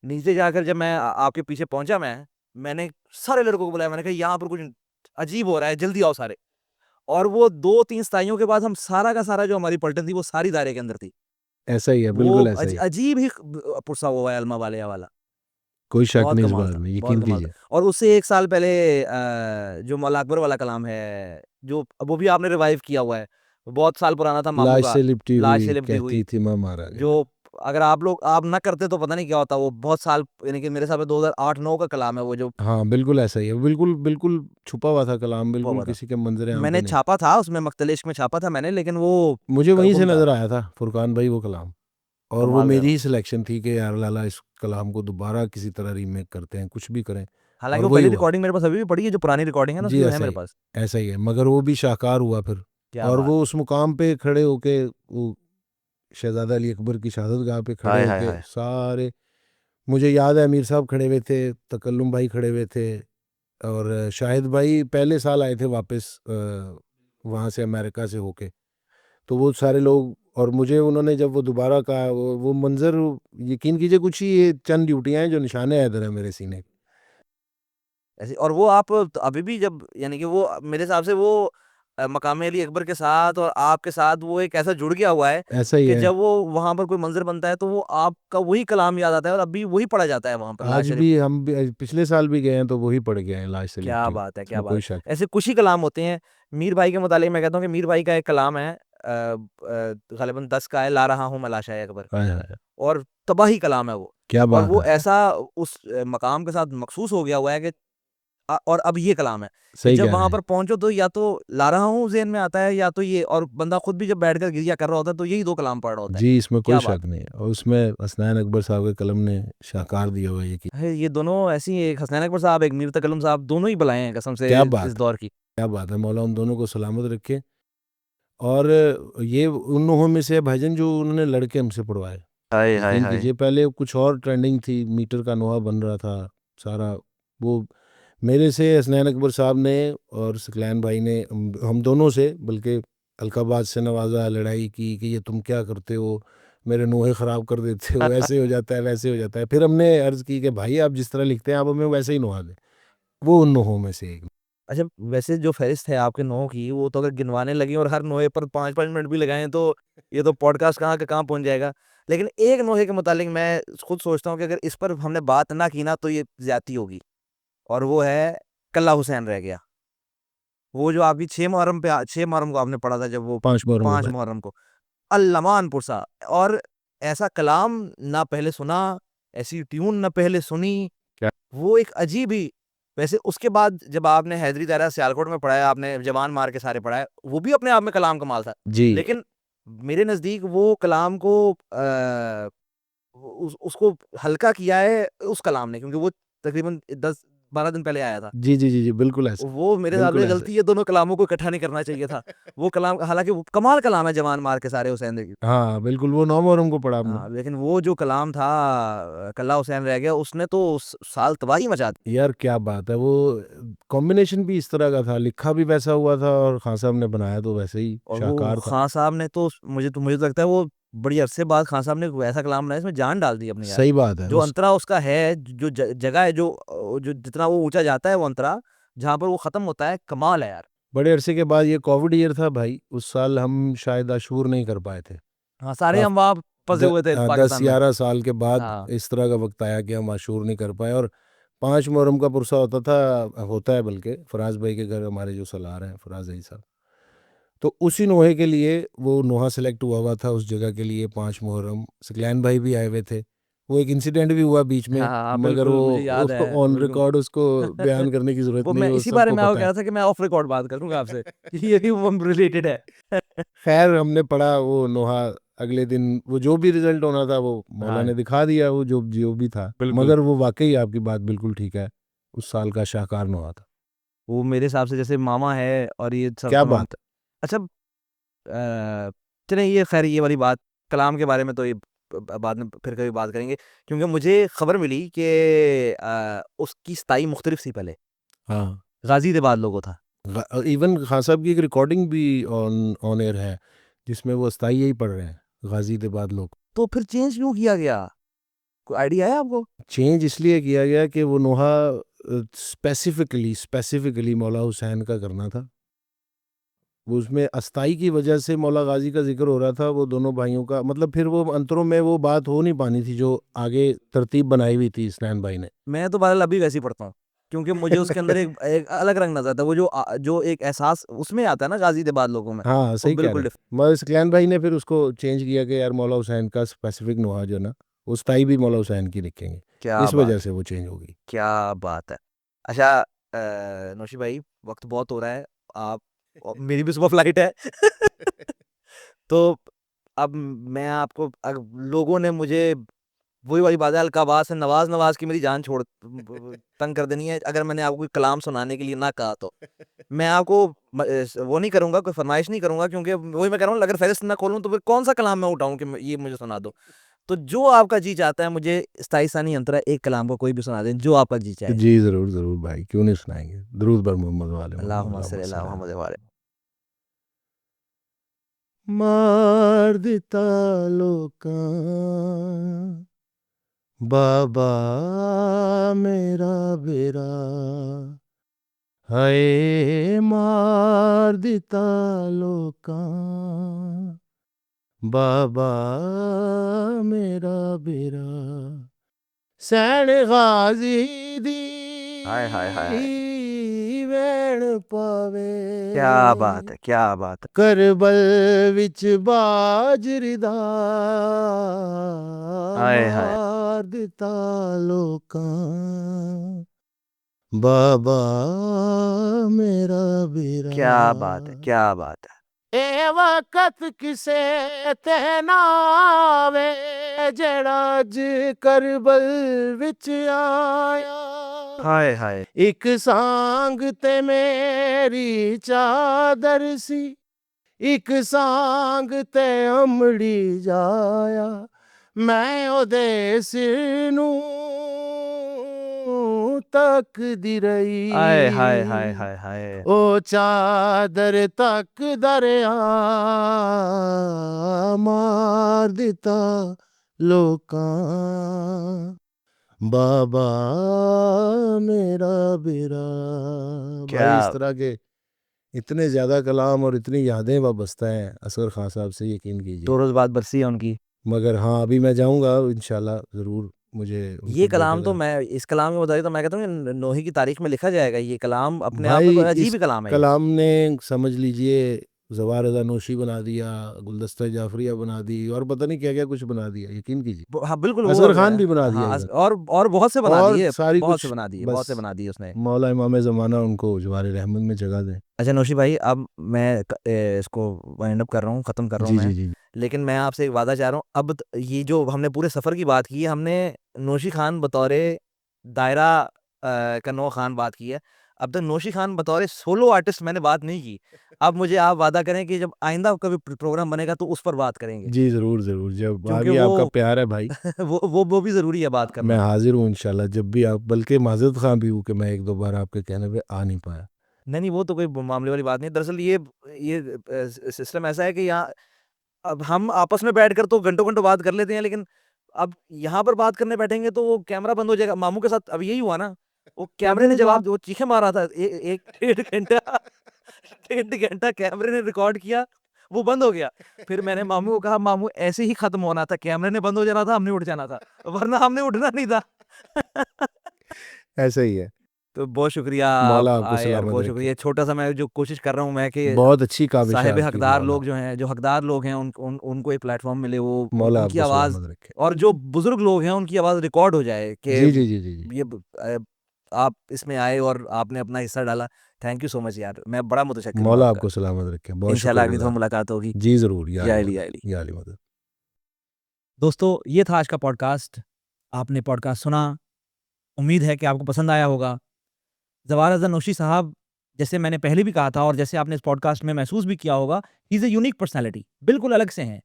नीचे जाकर जब मैं आपके पीछे पहुँचा मैंने सारे लड़कों को बुलाया। मैंने कहा यहाँ पर कुछ अजीब हो रहा है, जल्दी आओ सारे। और वो 2-3 स्थाइयों के बाद हम सारा का सारा, जो हमारी पलटन थी, वो सारी दायरे के अंदर थी। ऐसा ही है, वो बिल्कुल ऐसा ही। अजीब ही पुरसा हुआ है अल्मा वालिया वाला। कोई शक बहुत नहीं इस कमाल बात था, में, बहुत यकीन कमाल कीजिए। था। और उससे 1 साल पहले जो मौला अकबर वाला कलाम है, जो वो भी आपने रिवाइव किया हुआ है। बहुत साल पुराना था मामू लाश का, से लिपटी लाश से हुई लिपटी हुई, कहती थी माँ मारा गया। जो अगर आप ना करते तो पता नहीं क्या होता। वो बहुत साल, यानी कि मेरे हिसाब से 2008-9 का कलाम है वो, जो हाँ, बिल्कुल ऐसा ही है। बिल्कुल, बिल्कुल छुपा हुआ था कलाम, हुआ बिल्कुल हुआ था। किसी के मंज़र-ए-आम पे मैंने नहीं। छापा था उसमें, मक्तल इश्क में छापा था मैंने, लेकिन वो मुझे वहीं से गुम था। नज़र आया था फुरकान भाई वो कलाम, और वो कमाल का। मेरी ही सिलेक्शन थी कि यार लाला इस कलाम को दोबारा किसी तरह रीमेक करते हैं, कुछ भी करें, हालाँकि और वो वही पहली हुआ। रिकॉर्डिंग मेरे पास अभी भी पड़ी है, जो पुरानी रिकॉर्डिंग है ना, उसकी जी, वो है ऐसा मेरे ही, पास। ऐसा ही है। मगर वो भी शाहकार हुआ फिर, क्या और बात! वो उस मुकाम पे खड़े होके, वो शहज़ादा अली अकबर की शहादतगाह पे खड़े हाय, हाय, होके हाय! सारे, मुझे याद है अमीर साहब खड़े हुए थे, तकल्लुम भाई खड़े हुए थे, और शाहिद भाई पहले साल आए थे वापस वहाँ से अमेरिका से होके। तो वो सारे लोग, और मुझे उन्होंने जब वो दोबारा कहा, वो मंज़र, यकीन कीजिए कुछ ही ये चंद ड्यूटियाँ हैं जो निशान-ए-हैदर है मेरे सीने पे। ऐसे। और वो आप तो अभी भी जब यानी कि वो मेरे हिसाब से वो मकाम अली अकबर के साथ और आपके साथ वो एक ऐसा जुड़ गया हुआ है ऐसा ही कि है। जब वो वहां पर कोई मंजर बनता है तो वो आपका वही कलाम याद आता है और अभी वही पढ़ा जाता है वहां पर लाल आज शरीफ। भी हम भी पिछले साल भी गए हैं तो वही पड़ गए हैं लाज से क्या लिपटी, बात है, क्या इसमें बात कोई है। शक ऐसे कुछ ही कलाम होते हैं। मीर भाई के मुतालिक मैं कहता हूँ कि मीर भाई का एक कलाम है गालिबन 10 का है, ला रहा हूँ मैं लाशाए अकबर। नहीं। हाय हाय, और तबाही कलाम है वो। क्या और बात वो है। ऐसा उस मकाम के साथ मखसूस हो गया हुआ है कि और अब ये कलाम है कि सही जब कह रहे वहां हैं। पर पहुंचो तो या तो ला रहा हूँ ज़हन में आता है या तो ये, और बंदा खुद भी जब बैठकर गिरिया कर रहा होता है तो यही दो कलाम पढ़ रहा होता है। जी, इसमें कोई क्या बात शक नहीं है, और उसमें हसनैन अकबर साहब के कलम ने शाहकार दिया हुआ है ये कि है। ये दोनों ऐसी, एक हसनैन अकबर साहब, एक मीर तकल्लुम साहब, दोनों ही बलाए हैं कसम से क्या इस बात है, दौर की। क्या बात है, मौला उन दोनों को सलामत रखे। और ये उन लोगों में से है भाईजान जो उन्होंने लड़के हमसे पढ़वाए। हाय हाय यकीन हाय। कीजिए, पहले कुछ और ट्रेंडिंग थी, मीटर का नोहा बन रहा था सारा, वो मेरे से हसनैन अकबर साहब ने और सकलैन भाई ने, हम दोनों से, बल्कि अलकाबाद से नवाजा, लड़ाई की कि ये तुम क्या करते हो, मेरे नोहे ख़राब कर देते हो, ऐसे हो जाता है वैसे हो जाता है। फिर हमने अर्ज़ की कि भाई आप जिस तरह लिखते हैं आप हमें वैसे ही नोहा दें। वो उन नोहों में से एक। अच्छा, वैसे जो फ़हरिस्त है आपके नोह की, वो तो अगर गिनवाने लगे और हर नोहे पर 5-5 मिनट भी लगाएँ तो ये तो पॉडकास्ट कहाँ का कहाँ पहुँच जाएगा। लेकिन एक नोहे के मुतालिक मैं खुद सोचता हूँ कि अगर इस पर हमने बात ना की ना तो ये ज़्यादती होगी, और वो है कल्ला हुसैन रह गया। वो जो आपकी 6 मुहर्रम पे 6 मुहर्रम को आपने पढ़ा था, जब वो 5 मुहर्रम को 5 भाई। मुहर्रम को, अल-लमान पुरसा। और ऐसा कलाम ना पहले सुना, ऐसी ट्यून ना पहले सुनी। क्या? वो एक अजीब ही। वैसे उसके बाद जब आपने हैदरी दायरा सियालकोट में पढ़ा है, आपने जवान मार के सारे पढ़ा है, वो भी अपने आप में कलाम कमाल था। जी। लेकिन मेरे नज़दीक वो कलाम को उसको हल्का किया है उस कलाम ने, क्योंकि वो तकरीबन 10-12 दिन पहले आया था। जी, जी, जी, जी, बिल्कुल ऐसे, वो मेरे हिसाब बिल्कुल से ऐसे। गलती है, दोनों कलामों को इकट्ठा नहीं करना चाहिए था। वो कलाम हालाँकि वो कमाल कलाम है, जवान मार के सारे हुसैन की। हाँ, बिल्कुल, वो 9 मुहर्रम को पढ़ा हमने। हाँ, लेकिन वो जो कलाम था कल्ला हुसैन रह गया, उसने तो उस साल तबाही मचा दी। यार क्या बात है, वो कॉम्बिनेशन भी इस तरह का था, लिखा भी वैसा हुआ था और खान साहब ने बनाया तो वैसे ही और वो शाहकार था। खान साहब ने तो मुझे तो लगता है वो बड़ी अरसे बाद खान साहब ने एक ऐसा कलाम बनाया इसमें जान डाल दी अपनी यार। सही बात है। जो उस अंतरा उसका है, जो जगह है, जो जितना वो ऊँचा जाता है वो अंतरा, जहाँ पर वो ख़त्म होता है, कमाल है यार। बड़े अरसे के बाद, ये कोविड ईयर था भाई, उस साल हम शायद अशूर नहीं कर पाए थे। हाँ, सारे काफ़ हम वहाँ फँसे हुए थे पाकिस्तान में। 10-11 साल के बाद हाँ। इस तरह का वक़्त आया कि हम अशूर नहीं कर पाए। और 5 मुहर्रम का पुरसा होता है, बल्कि फराज़ भाई के घर हमारे जो सलार हैं, फराज़ अली साहब, तो उसी नोहे के लिए वो नोहा सेलेक्ट हुआ हुआ था उस जगह के लिए, 5 मुहर्रम। सकलैन भाई भी आए हुए थे। वो एक इंसिडेंट भी हुआ बीच हाँ, में, हाँ, मगर बिल्कुल मुझे वो याद है, ऑन बिल्कुल। रिकॉर्ड उसको बयान करने की ज़रूरत वो नहीं, मैं वो इसी बारे सबको में आपको कह पता है। रहा था कि मैं ऑफ रिकॉर्ड बात करूँगा आपसे कि ये भी वो रिलेटेड है। खैर हमने पढ़ा वो नोहा, अगले दिन वो जो भी रिज़ल्ट होना था वो मौला हाँ, ने दिखा दिया, वो जो जो भी था। बिल्कुल। मगर वो वाक़ई आपकी बात बिल्कुल ठीक है, उस साल का शाहकार नोहा था। वो मेरे हिसाब से जैसे मामा है और ये सब क्या तमाम। बात है! अच्छा, चलें ये ख़ैर ये वाली बात कलाम के बारे में तो ये बाद में फिर कभी बात करेंगे, क्योंकि मुझे खबर मिली कि उसकी 27 मुख्तलिफ थी पहले, हाँ। गाज़ियाबाद लोगो था। इवन खान साहब की एक रिकॉर्डिंग भी ऑन ऑन एयर है, जिसमें वो अस्थाई यही पढ़ रहे हैं, गाज़ियाबाद लोग। तो फिर चेंज क्यों किया गया? कोई आइडिया है आपको? चेंज इसलिए किया गया कि वो नोहा स्पेसिफिकली मौला हुसैन का करना था। वो उसमें अस्थाई की वजह से मौला गाज़ी का ज़िक्र हो रहा था, वो दोनों भाइयों का, मतलब फिर वो अंतरों में वो बात हो नहीं पानी थी जो आगे तरतीब बनाई हुई थी हसनैन भाई ने। मैं तो बहरहाल अभी वैसे ही पढ़ता हूँ, क्योंकि मुझे उसके अंदर एक एक अलग रंग नज़र आता है। वो जो एक एहसास उसमें आता है ना गाज़ियाबाद लोगों में, हाँ, वो सही कह रहे बिल्कुल हैं। डिफ मगर सकलैन भाई ने फिर उसको चेंज किया कि यार मौला हुसैन का स्पेसिफिक नोहा जो है ना, वो अस्थाई भी मौला हुसैन की लिखेंगे। क्या इस वजह बात है! से वो चेंज हो गई। क्या बात है! अच्छा, नौशी भाई, वक़्त बहुत हो रहा है। आप मेरी भी सुबह फ्लाइट है। तो अब मैं आपको लोगों ने मुझे वही वाली बात है, अलकाबाद से नवाज़-नवाज़ के मेरी जान छोड़ तंग कर देनी है, अगर मैंने आपको कोई कलाम सुनाने के लिए ना कहा तो। मैं आपको वो नहीं करूँगा, कोई फ़रमाइश नहीं करूँगा, क्योंकि वही मैं कह रहा हूँ, अगर फ़हरिस्त ना खोलूँ तो फिर कौन-सा कलाम मैं उठाऊँ कि ये मुझे सुना दो। तो जो आपका जी चाहता है, मुझे इस्ताई-सानी अंतरा एक कलाम को कोई भी सुना दें, जो आपका जी चाहे। जी, ज़रूर, ज़रूर भाई, क्यों नहीं सुनाएँगे। दुरूद बर मोहम्मद वाले मोहम्मद, अल्लाहुम्मा अल्लाहुम्मा सल्लि अला सल्लि मुहम्मद व अला अले। मार दिता लोकां बाबा मेरा बेरा हाय मार दिता लोकां, बाबा मेरा बेरा सैन गाजी दी हाय हाय हाय हाय, वैण पावे, क्या बात है, क्या बात है। करबल विच बाजरी दा हाय हाय, मार दिता लोकां, बाबा मेरा बेरा। क्या बात है, क्या बात है। ए वक्त किसे ते ना आवे जेड़ा अज करबल विच आया, हाय हाय, एक सांग ते मेरी चादर सी, एक सांग ते अमड़ी जाया, मैं ओदे सिर नूं तकदी हाय हाय हाय रही, हाय हाय। ओ चादर तक दरिया मार दिता लोकां, बाबा मेरा बेरा। क्या भाई इस तरह के इतने ज्यादा कलाम और इतनी यादें वाबस्ता हैं असगर खान साहब से, यकीन कीजिए। दो रोज बाद बरसी है उनकी। मगर हाँ अभी मैं जाऊंगा इंशाल्लाह, जरूर मुझे ये उनको कलाम तो देखेगा। मैं इस कलाम में बताइए तो मैं कहता हूँ ये नोही की तारीख में लिखा जाएगा। ये कलाम अपने आप में भाई कोई अजीब इस ही कलाम है ये। कलाम ने समझ लीजिए जवार रज़ा नोशी बना दिया, गुलदस्ता जाफरिया बना दी, और पता नहीं क्या क्या कुछ बना दिया, यकीन कीजिए। हाँ बिल्कुल वो असगर खान भी बना दिया हाँ इधर, और बहुत से बना और दिए, सारी बहुत से कुछ बना दिए, बस बहुत से बना दिए उसने। मौला इमाम ज़माना उनको जवार रहमत में जगह दें। अच्छा नौशी भाई, अब मैं इसको वाइंड अप कर रहा हूँ, खत्म कर रहा हूँ जी मैं। जी जी। लेकिन मैं आपसे एक वादा चाह रहा हूँ, अब ये जो हमने पूरे सफर की बात की है, हमने नौशी खान बतौरे दायरा कन्नो खान बात की है। अब तक नौशी खान बतौर सोलो आर्टिस्ट मैंने बात नहीं की। अब मुझे आप वादा करें कि जब आइंदा कभी प्रोग्राम बनेगा तो उस पर बात करेंगे, जी ज़रूर ज़रूर, जब क्योंकि आगे वो आपका प्यार है भाई, वो भी जरूरी है बात मैं करना। हाजिर हूँ इंशाल्लाह जब भी आप, बल्कि माजरत खां भी हूँ कि मैं एक दो बार आपके कहने पे आ नहीं पाया। नहीं नहीं, वो तो कोई मामले वाली बात नहीं। दरअसल ये सिस्टम ऐसा है कि यहाँ अब हम आपस में बैठकर तो घंटों-घंटों बात कर लेते हैं, लेकिन अब यहाँ पर बात करने बैठेंगे तो वो कैमरा बंद हो जाएगा। मामू के साथ अब यही हुआ ना, वो कैमरे कैमरे ने ने जवाब जवाब वो चीखें मार रहा था। एक डेढ़ घंटा डेढ़ घंटा कैमरे ने रिकॉर्ड किया, वो बंद हो गया। फिर मैंने मामू को कहा, मामू ऐसे ही खत्म होना था, कैमरे ने बंद हो जाना था, हमने उठ जाना था, वरना हमने उठना नहीं था। ऐसा ही है। तो बहुत शुक्रिया मौला आप आपको आए यार, सलामत बहुत रखे। शुक्रिया। छोटा-सा मैं जो कोशिश कर रहा हूँ मैं कि बहुत अच्छी काबिश है साहिब आपकी, हकदार मौला लोग जो हैं, जो हकदार लोग हैं उनको एक प्लेटफ़ॉर्म मिले, वो मौला उनकी आपको आवाज़, सलामत रखे। और जो बुज़ुर्ग लोग हैं उनकी आवाज़ रिकॉर्ड हो जाए कि जी जी जी जी जी। ये आप इसमें आए और आपने अपना हिस्सा डाला। थैंक यू सो मच यार, मैं बड़ा मुतशक्किर हूँ मौला आपका। आपको सलामत रखे, बहुत इंशाल्लाह अगली दफ़ा शुक्रगुजार। मुलाकात होगी। जी ज़रूर, या या अली अली, या मदद, अली। या अली मदद। दोस्तों, ये था आज का पॉडकास्ट। आपने पॉडकास्ट सुना, उम्मीद है कि आपको पसंद आया होगा। ज़वार रज़ा नौशी साहब, जैसे मैंने पहले भी कहा था और जैसे आपने इस पॉडकास्ट में महसूस भी किया होगा, he is a unique personality, बिल्कुल अलग से हैं।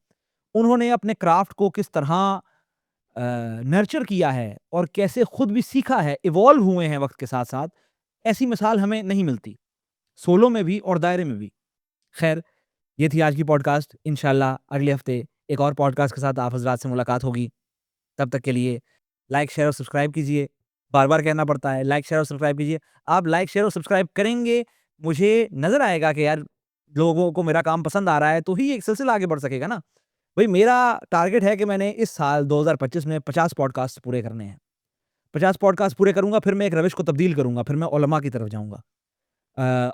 उन्होंने अपने क्राफ्ट को किस तरह नर्चर किया है और कैसे खुद भी सीखा है, इवॉल्व हुए हैं वक़्त के साथ-साथ, ऐसी मिसाल हमें नहीं मिलती, सोलो में भी और दायरे में भी। ख़ैर, ये थी आज की पॉडकास्ट। इंशाअल्लाह अगले हफ़्ते एक और पॉडकास्ट के साथ आप हज़रात से मुलाकात होगी। तब तक के लिए लाइक, शेयर और सब्सक्राइब कीजिए। बार-बार कहना पड़ता है, लाइक, शेयर और सब्सक्राइब कीजिए। आप लाइक, शेयर और सब्सक्राइब करेंगे, मुझे नज़र आएगा कि यार लोगों को मेरा काम पसंद आ रहा है, तो ही एक सिलसिला आगे बढ़ सकेगा ना। भई मेरा टारगेट है कि मैंने इस साल 2025 में 50 पॉडकास्ट पूरे करने हैं। 50 पॉडकास्ट पूरे करूँगा, फिर मैं एक रविश को तब्दील करूँगा, फिर मैं उलमा की तरफ जाऊँगा,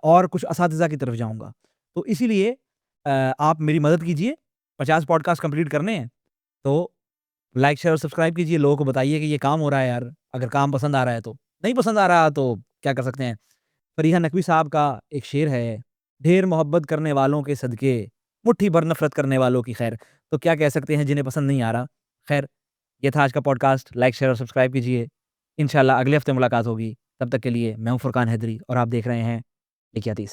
और कुछ असातिज़ा की तरफ जाऊँगा। तो इसीलिए आप मेरी मदद कीजिए, 50 पॉडकास्ट कंप्लीट करने हैं, तो लाइक, शेयर और सब्सक्राइब कीजिए, लोगों को बताइए कि ये काम हो रहा है यार, अगर काम पसंद आ रहा है तो। नहीं पसंद आ रहा तो क्या कर सकते हैं। फरीहा नकवी साहब का एक शेर है, ढेर मोहब्बत करने वालों के सदके, मुट्ठी भर नफ़रत करने वालों की खैर। तो क्या कह सकते हैं जिन्हें पसंद नहीं आ रहा। खैर, ये था आज का पॉडकास्ट, लाइक, शेयर और सब्सक्राइब कीजिए। इंशाअल्लाह अगले हफ्ते मुलाकात होगी। तब तक के लिए मैं हूँ फुरकान हैदरी और आप देख रहे हैं लिखियातीस।